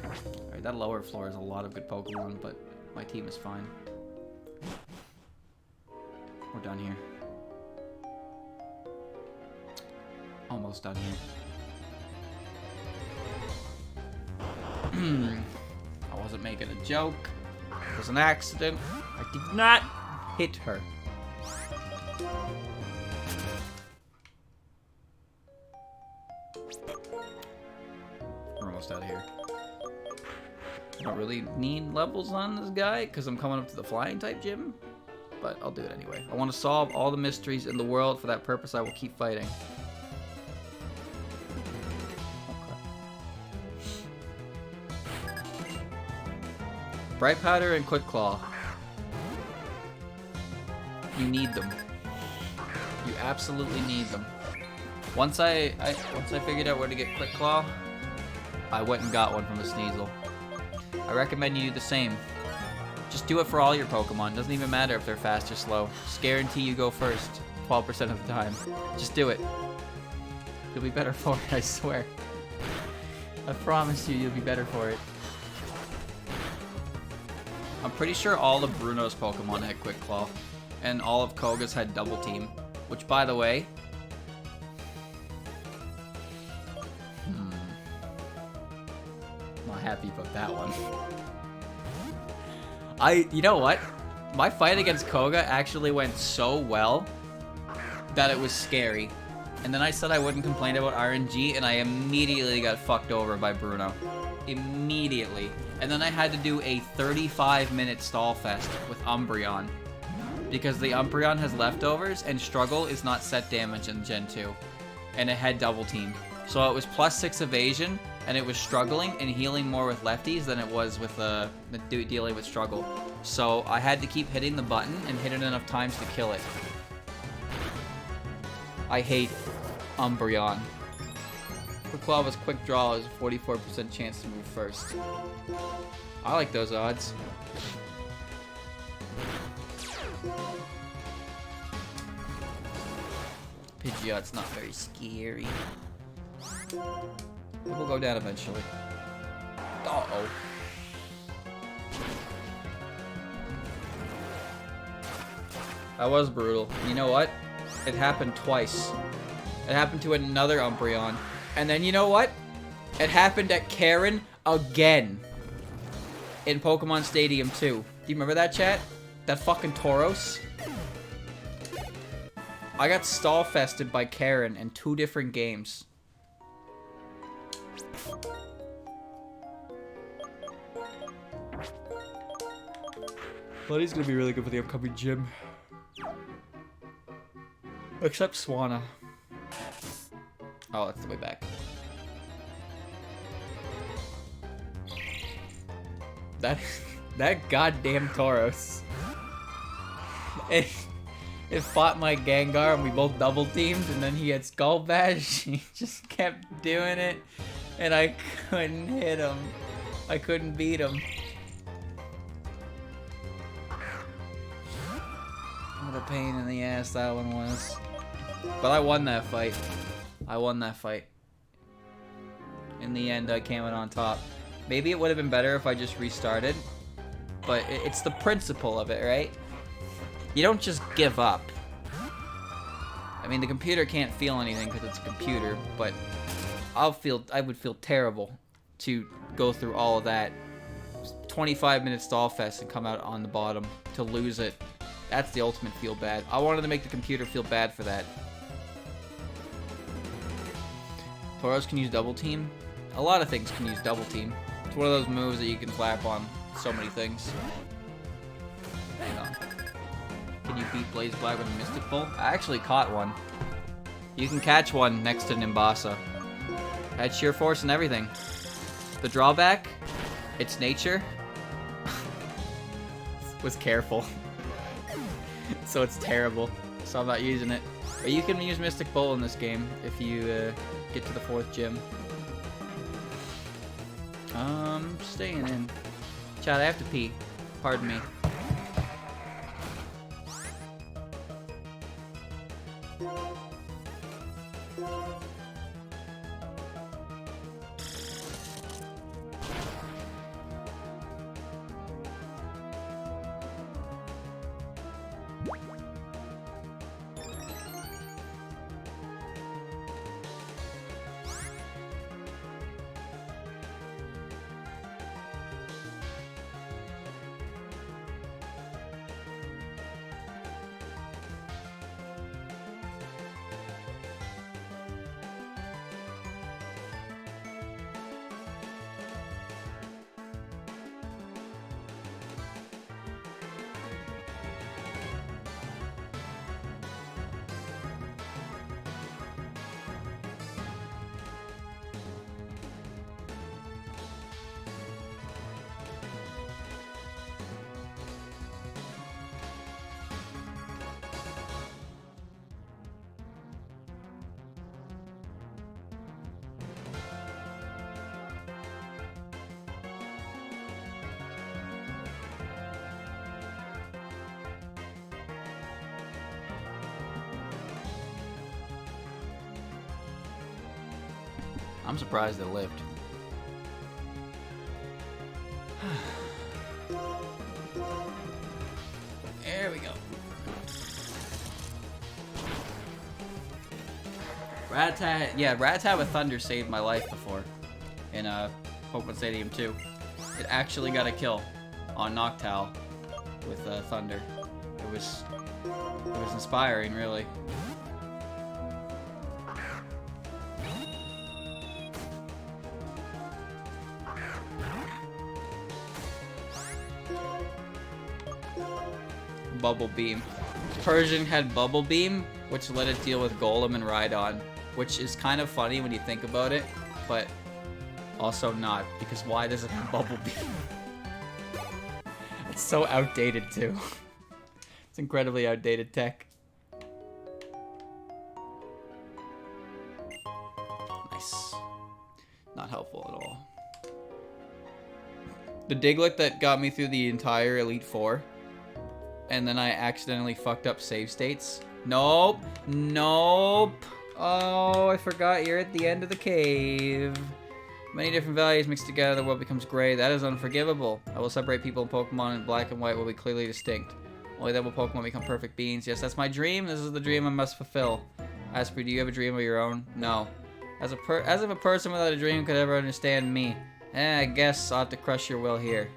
Alright, that lower floor has a lot of good Pokemon, but my team is fine. We're done here. Almost done here. I wasn't making a joke. It was an accident. I did not hit her. We're almost out of here. I don't really need levels on this guy because I'm coming up to the flying type gym, but I'll do it anyway. I want to solve all the mysteries in the world. For that purpose, I will keep fighting. Bright Powder and Quick Claw. You need them. You absolutely need them. Once I figured out where to get Quick Claw, I went and got one from a Sneasel. I recommend you do the same. Just do it for all your Pokemon. Doesn't even matter if they're fast or slow. Just guarantee you go first 12% of the time. Just do it. You'll be better for it, I swear. I promise you'll be better for it. I'm pretty sure all of Bruno's Pokemon had Quick Claw, and all of Koga's had Double Team, which, by the way, not happy about that one. You know what? My fight against Koga actually went so well that it was scary. And then I said I wouldn't complain about RNG, and I immediately got fucked over by Bruno. Immediately. And then I had to do a 35-minute stall fest with Umbreon. Because the Umbreon has leftovers, and Struggle is not set damage in Gen 2. And it had Double Team. So it was +6 evasion, and it was struggling and healing more with lefties than it was with dealing with Struggle. So I had to keep hitting the button and hit it enough times to kill it. I hate Umbreon. Quick Claw with Quick Draw is a 44% chance to move first. I like those odds. Pidgeot's not very scary. It will go down eventually. Uh-oh. That was brutal. You know what? It happened twice. It happened to another Umbreon. And then you know what? It happened at Karen again. In Pokemon Stadium 2. Do you remember that, chat? That fucking Tauros? I got stall-fested by Karen in 2 different games. Buddy's gonna be really good for the upcoming gym. Except Swanna. Oh, that's the way back. That goddamn Tauros. It fought my Gengar and we both double teamed, and then he had Skull Bash. He just kept doing it, and I couldn't hit him. I couldn't beat him. What a pain in the ass that one was. But I won that fight. I won that fight. In the end, I came out on top. Maybe it would have been better if I just restarted. But it's the principle of it, right? You don't just give up. I mean, the computer can't feel anything because it's a computer, but I would feel terrible to go through all of that 25-minute stall fest and come out on the bottom to lose it. That's the ultimate feel bad. I wanted to make the computer feel bad for that. Tauros can use double team. A lot of things can use double team. It's one of those moves that you can flap on so many things. Hang on. Can you beat Blaze Black with a Mystic Bolt? I actually caught one. You can catch one next to Nimbasa. Had sheer force and everything. The drawback? It's nature. Was careful. So it's terrible. So I'm not using it. But you can use Mystic Bolt in this game if you get to the 4th gym. Staying in. Chad, I have to pee. Pardon me. I'm surprised it lived. There we go. Rattata, yeah, Rattata with Thunder saved my life before in Pokemon Stadium 2. It actually got a kill on Noctowl with Thunder. It was inspiring, really. Bubble Beam. Persian had Bubble Beam, which let it deal with Golem and Rhydon, which is kind of funny when you think about it, but also not, because why does it have Bubble Beam? It's so outdated, too. It's incredibly outdated tech. Nice. Not helpful at all. The Diglett that got me through the entire Elite Four, and then I accidentally fucked up save states. Nope. Nope. Oh, I forgot you're at the end of the cave. Many different values mixed together, the world becomes gray. That is unforgivable. I will separate people in Pokemon in black and white will be clearly distinct. Only then will Pokemon become perfect beings. Yes, that's my dream. This is the dream I must fulfill. Asper, do you have a dream of your own? No. As if a person without a dream could ever understand me. I guess I'll have to crush your will here.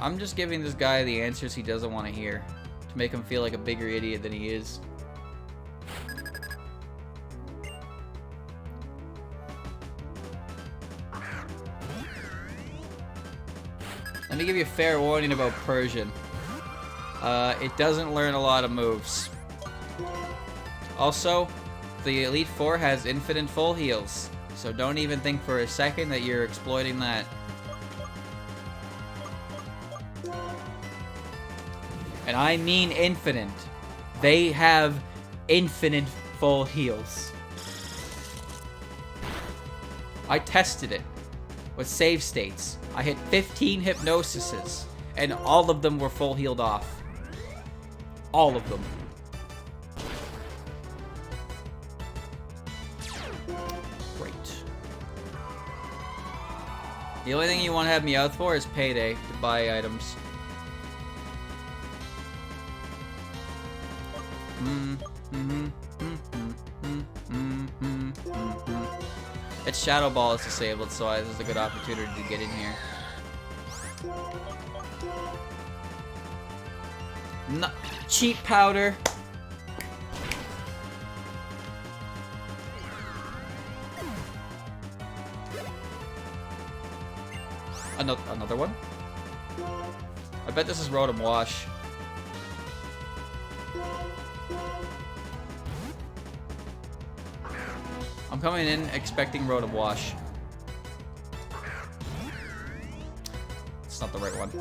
I'm just giving this guy the answers he doesn't want to hear. To make him feel like a bigger idiot than he is. Let me give you a fair warning about Persian. It doesn't learn a lot of moves. Also, the Elite Four has infinite full heals, so don't even think for a second that you're exploiting that. And I mean infinite. They have infinite full heals. I tested it with save states. I hit 15 hypnosises, and all of them were full healed off. All of them. Great. The only thing you want to have me out for is payday to buy items. Its Shadow Ball is disabled, so this is a good opportunity to get in here. No, cheap powder. Another one? I bet this is Rotom Wash. I'm coming in expecting Rotom Wash. It's not the right one.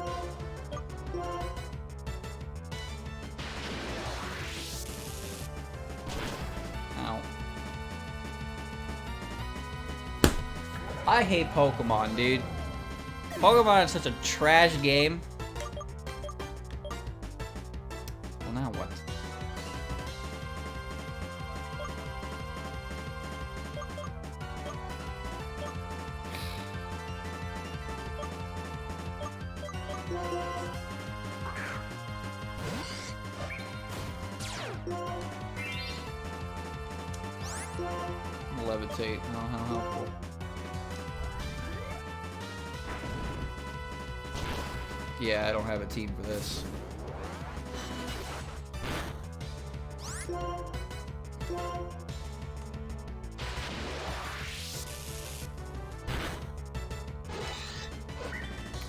Ow. I hate Pokemon, dude. Pokemon is such a trash game. Well, now what? Levitate. Oh, how helpful. Yeah, I don't have a team for this.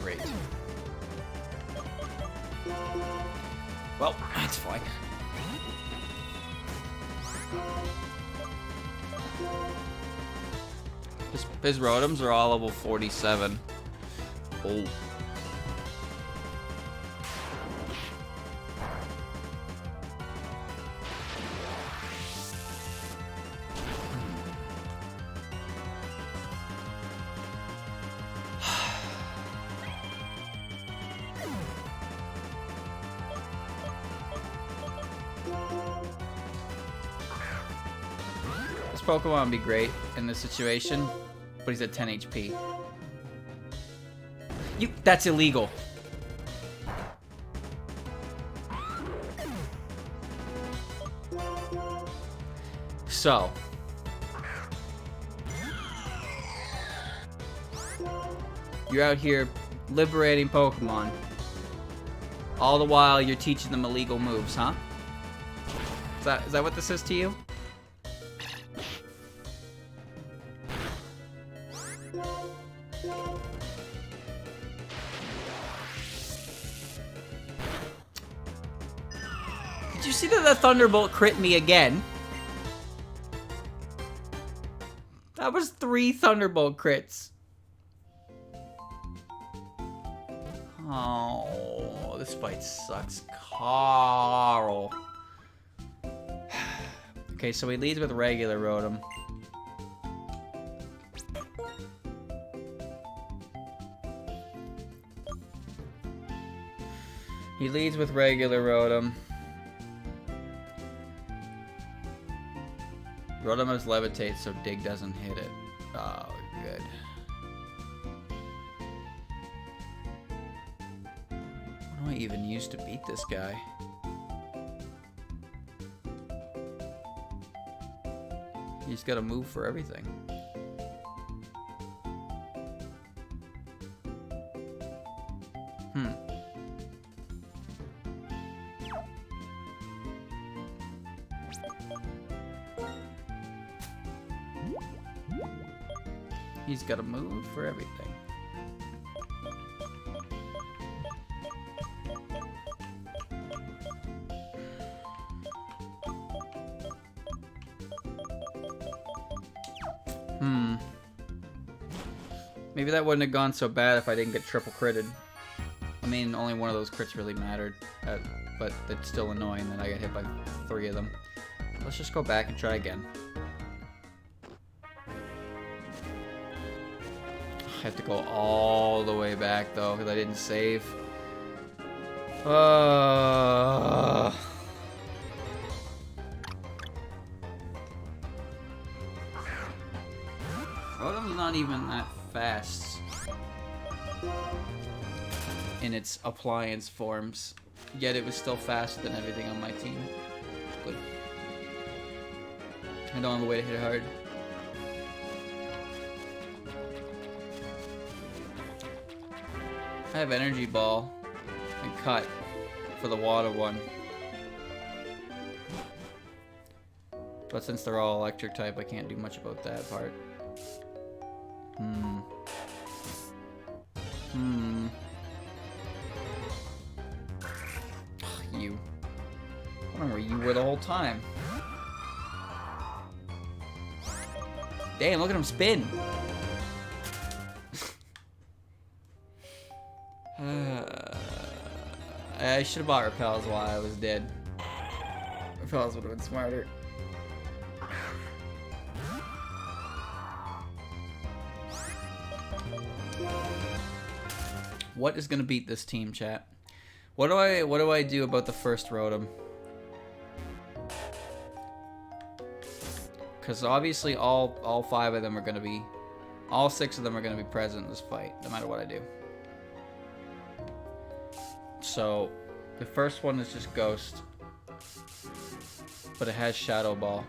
Great. Well, that's fine. His Rotoms are all level 47. Oh. This Pokemon would be great in this situation, but he's at 10 HP. That's illegal. So. You're out here liberating Pokemon. All the while you're teaching them illegal moves, huh? Is that what this is to you? Did you see that the Thunderbolt crit me again? That was 3 Thunderbolt crits. Oh, this fight sucks. Carl. Okay, so he leads with regular Rotom. He leads with regular Rotom. Rotom has Levitate, so Dig doesn't hit it. Oh, good. What do I even use to beat this guy? He's got to move for everything. He's got to move for everything. Maybe that wouldn't have gone so bad if I didn't get triple critted. I mean, only one of those crits really mattered, but it's still annoying that I got hit by 3 of them. Let's just go back and try again. I have to go all the way back though, because I didn't save. Rotom's not even that fast in its appliance forms, yet it was still faster than everything on my team. Good. I don't have a way to hit it hard. I have Energy Ball and Cut for the water one. But since they're all electric type, I can't do much about that part. You. I don't know where you were the whole time. Damn, look at him spin. I should have bought Repels while I was dead. Repels would have been smarter. What is gonna beat this team, chat? What do I do about the first Rotom? Because obviously all 5 of them are gonna be, all 6 of them are gonna be present in this fight, no matter what I do. So the first one is just Ghost, but it has Shadow Ball,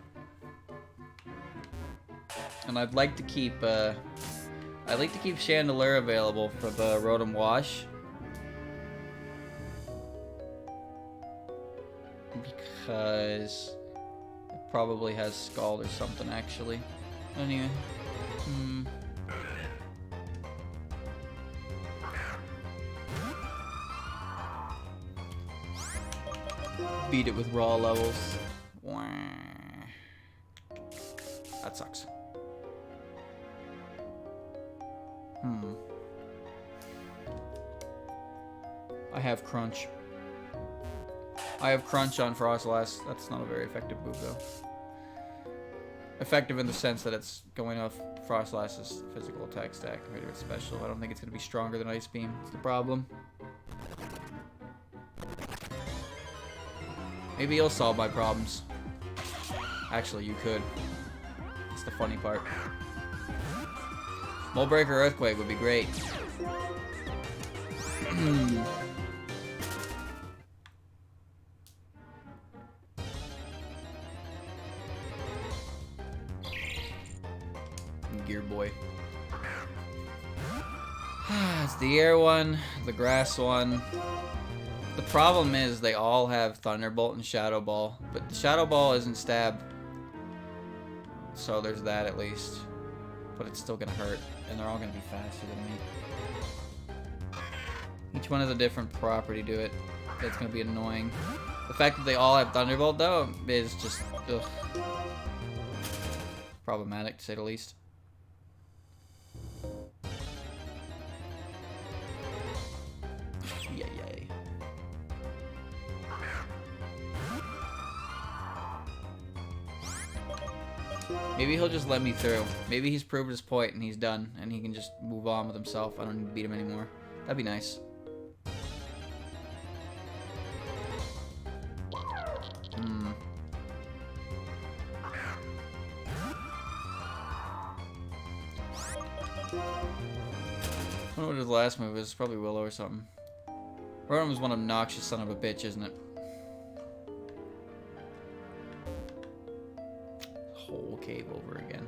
and I'd like to keep Chandelier available for the Rotom Wash, because it probably has Scald or something actually. Anyway, beat it with raw levels. That sucks. I have Crunch. I have Crunch on Frostlass. That's not a very effective move though. Effective in the sense that it's going off Frostlass's physical attack stack compared to its special. I don't think it's going to be stronger than Ice Beam. It's the problem. Maybe you'll solve my problems. Actually, you could. That's the funny part. Mold Breaker Earthquake would be great. Gear Boy. It's the air one, the grass one. The problem is they all have Thunderbolt and Shadow Ball, but the Shadow Ball isn't stab. So there's that at least. But it's still gonna hurt, and they're all gonna be faster than me. Each one has a different property to it. That's gonna be annoying. The fact that they all have Thunderbolt though is just problematic to say the least. Yay. Maybe he'll just let me through. Maybe he's proved his point and he's done, and he can just move on with himself. I don't need to beat him anymore. That'd be nice. I don't know what his last move is. Probably Willow or something. Rotom is one obnoxious son of a bitch, isn't it? Whole cave over again.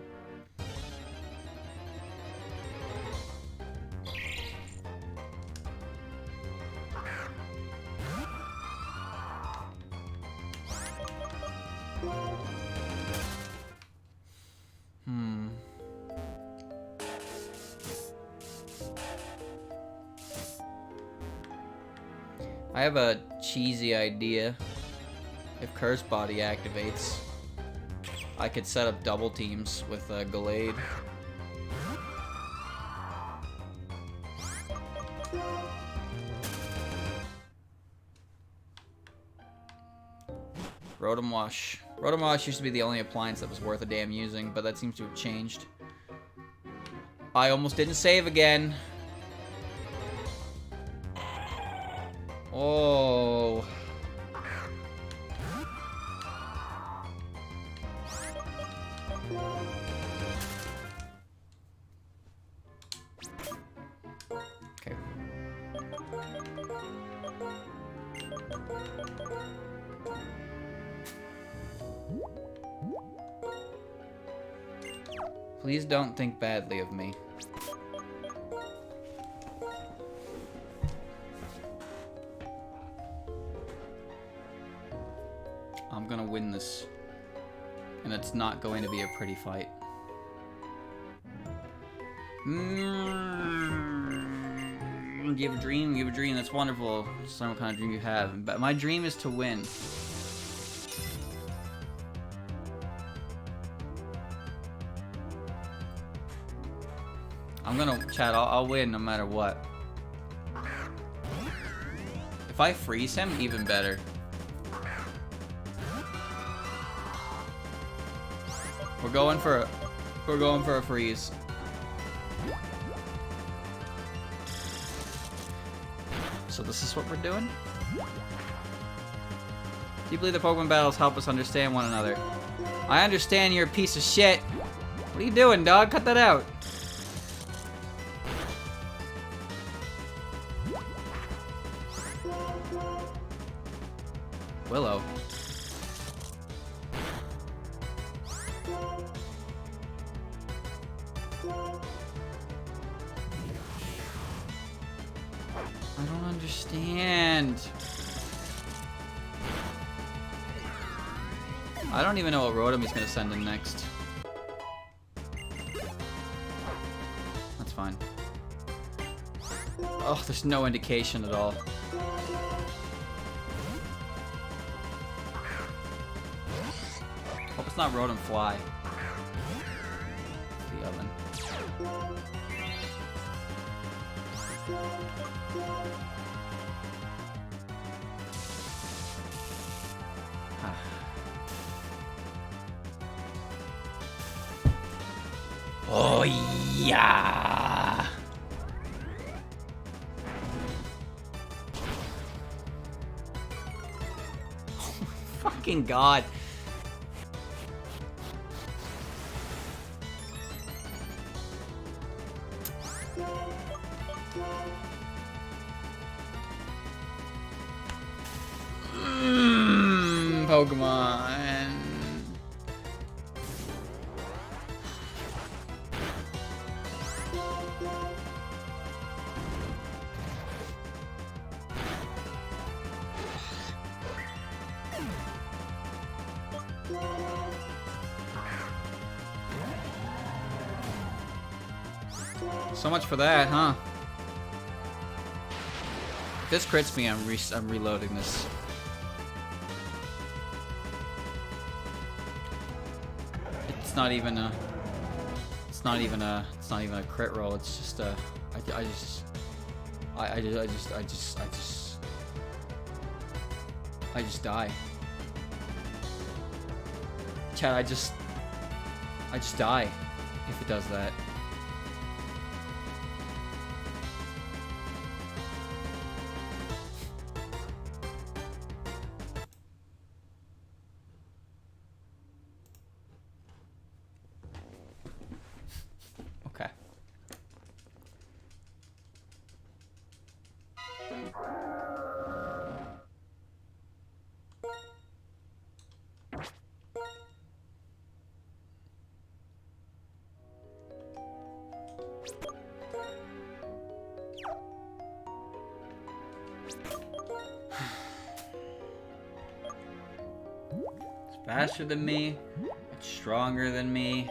I have a cheesy idea. If Curse Body activates, I could set up double teams with Gallade. Rotom Wash. Rotom Wash used to be the only appliance that was worth a damn using, but that seems to have changed. I almost didn't save again. Oh. Okay. Please don't think badly of me. I'm gonna win this. And it's not going to be a pretty fight. You have a dream, you have a dream, that's wonderful. Some kind of dream you have. But my dream is to win. I'm gonna, chat, I'll win no matter what. If I freeze him, even better. We're going for a freeze. So this is what we're doing? Do you believe the Pokemon battles help us understand one another? I understand you're a piece of shit. What are you doing, dog? Cut that out. Willow. I don't understand. I don't even know what Rotom he's gonna send in next. That's fine. Oh, there's no indication at all. Hope it's not Rotom Fly. The oven. Oh yeah! Oh my fucking god! Pokemon. So much for that, huh? If this crits me, I'm reloading this. It's not even a crit roll. It's just a, I just die. Chad, I just die if it does that. It's faster than me. It's stronger than me.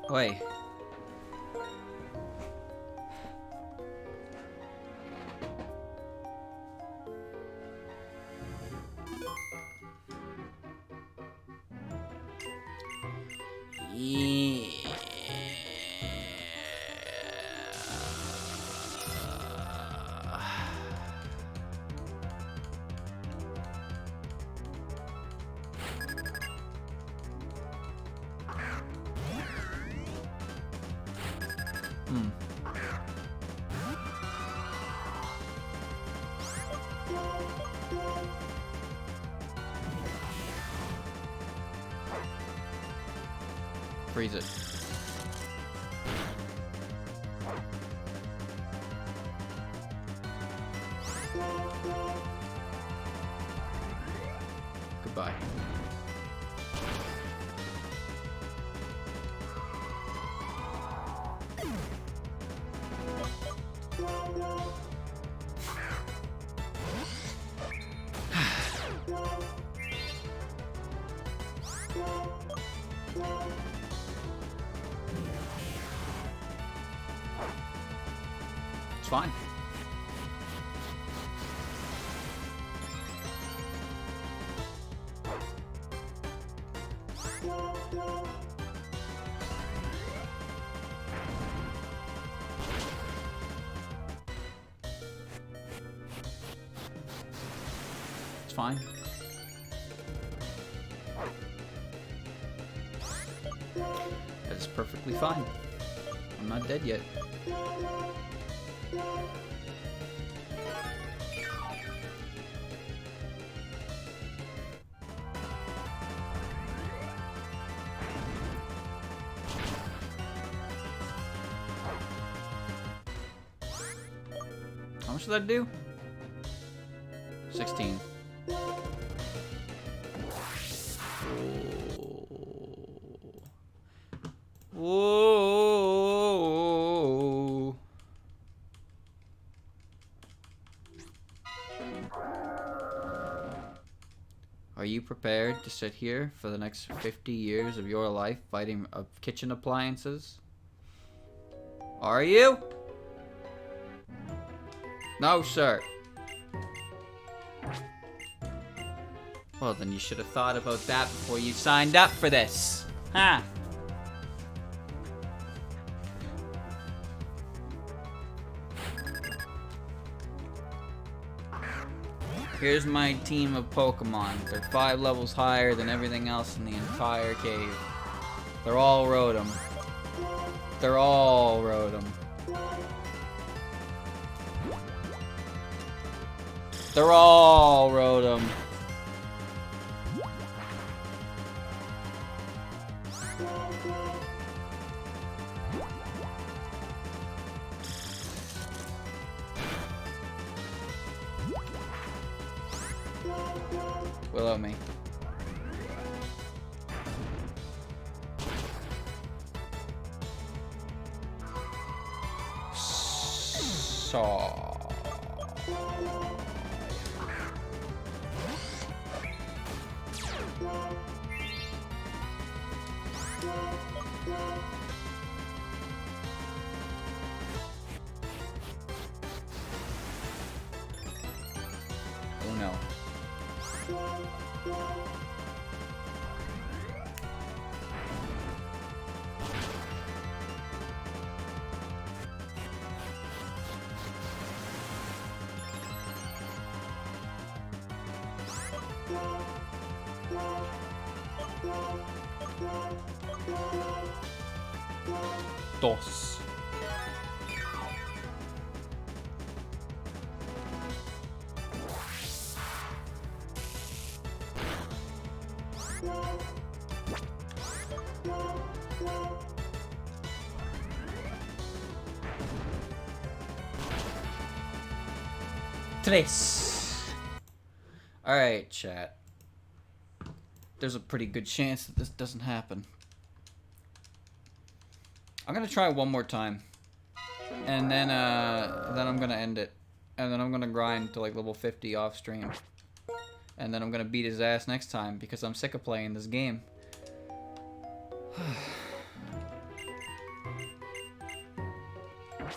Wait. Freeze it. Goodbye. It's fine. It's fine. That's perfectly fine. I'm not dead yet. How much did that do? 16. Whoa. Are you prepared to sit here for the next 50 years of your life fighting kitchen appliances? Are you? No, sir. Well, then you should have thought about that before you signed up for this. Huh? Here's my team of Pokemon. They're 5 levels higher than everything else in the entire cave. They're all Rotom. They're all Rotom. They're all Rotom. Below me. Saw. Oh no. Dos. Tres. Alright, chat. There's a pretty good chance that this doesn't happen. I'm gonna try one more time. And then I'm gonna end it. And then I'm gonna grind to like level 50 off stream. And then I'm gonna beat his ass next time because I'm sick of playing this game.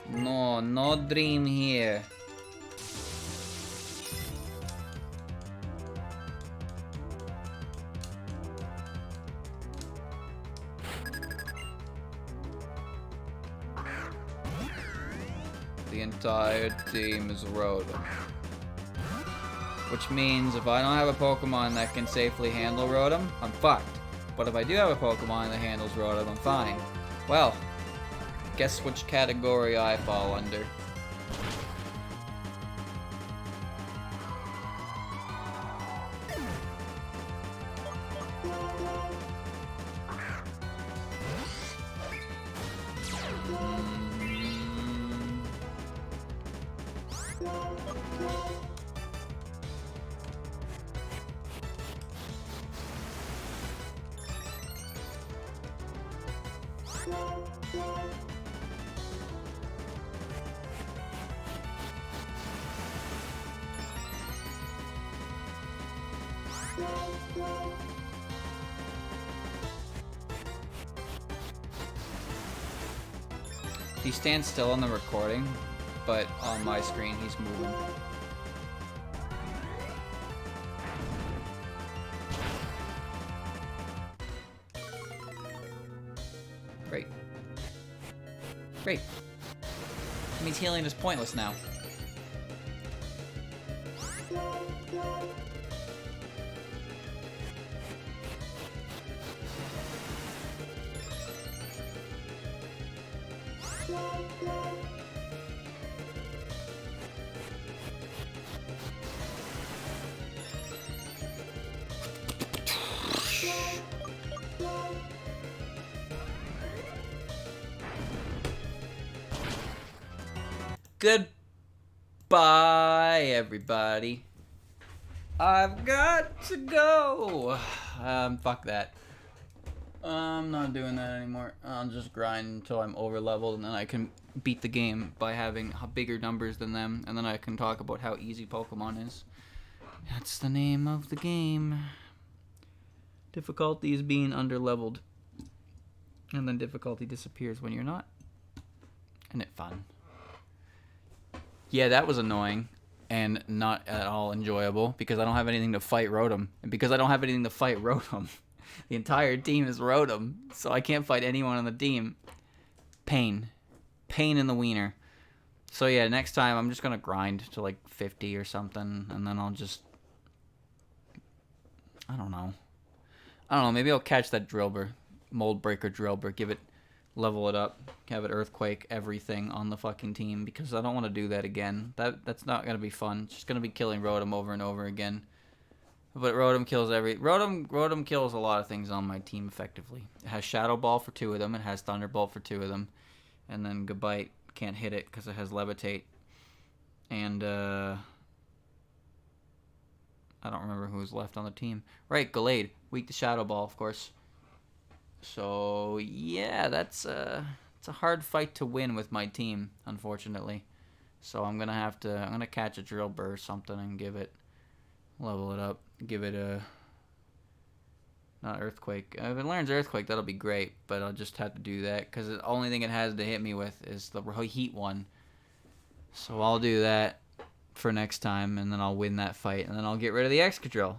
No, no dream here. The entire team is Rotom. Which means if I don't have a Pokemon that can safely handle Rotom, I'm fucked. But if I do have a Pokemon that handles Rotom, I'm fine. Well, guess which category I fall under. He stands still on the recording, but on my screen he's moving. Great. Great. That means healing is pointless now. Goodbye, everybody. I've got to go. Fuck that. I'm not doing that anymore. I'll just grind until I'm over leveled, and then I can beat the game by having bigger numbers than them, and then I can talk about how easy Pokemon is. That's the name of the game. Difficulty is being underleveled, and then difficulty disappears when you're not. Isn't it fun? Yeah, that was annoying and not at all enjoyable because I don't have anything to fight Rotom. And because I don't have anything to fight Rotom, the entire team is Rotom, so I can't fight anyone on the team. Pain. Pain in the wiener. So yeah, next time I'm just going to grind to like 50 or something, and then I'll just... I don't know, maybe I'll catch that Drillbur. Mold Breaker Drillbur. Give it... level it up, have it Earthquake everything on the fucking team because I don't want to do that again. That's not gonna be fun. It's just gonna be killing Rotom over and over again. But Rotom kills Rotom kills a lot of things on my team effectively. It has Shadow Ball for 2 of them. It has Thunderbolt for 2 of them, and then Gabite can't hit it because it has Levitate. And I don't remember who's left on the team. Right, Gallade, weak to Shadow Ball, of course. So yeah, it's a hard fight to win with my team, unfortunately. So I'm gonna catch a Drillbur or something and give it, level it up, give it a, not Earthquake. If it learns Earthquake, that'll be great, but I'll just have to do that because the only thing it has to hit me with is the Heat one. So I'll do that for next time, and then I'll win that fight, and then I'll get rid of the Excadrill.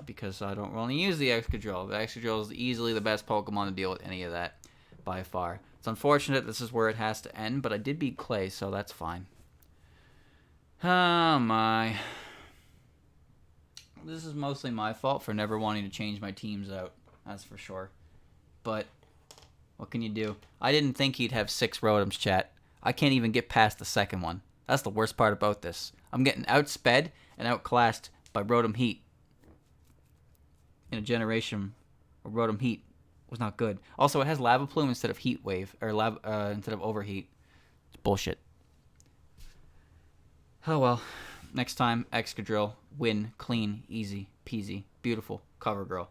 Because I don't really use the Excadrill. The Excadrill is easily the best Pokemon to deal with any of that, by far. It's unfortunate this is where it has to end, but I did beat Clay, so that's fine. Oh my. this is mostly my fault for never wanting to change my teams out. That's for sure. But what can you do? I didn't think he'd have 6 Rotoms, chat. I can't even get past the second one. That's the worst part about this. I'm getting outsped and outclassed by Rotom Heat. In a generation where Rotom Heat was not good. Also, it has Lava Plume instead of Heat Wave, or instead of Overheat. It's bullshit. Oh well. Next time, Excadrill, win, clean, easy, peasy, beautiful, cover girl.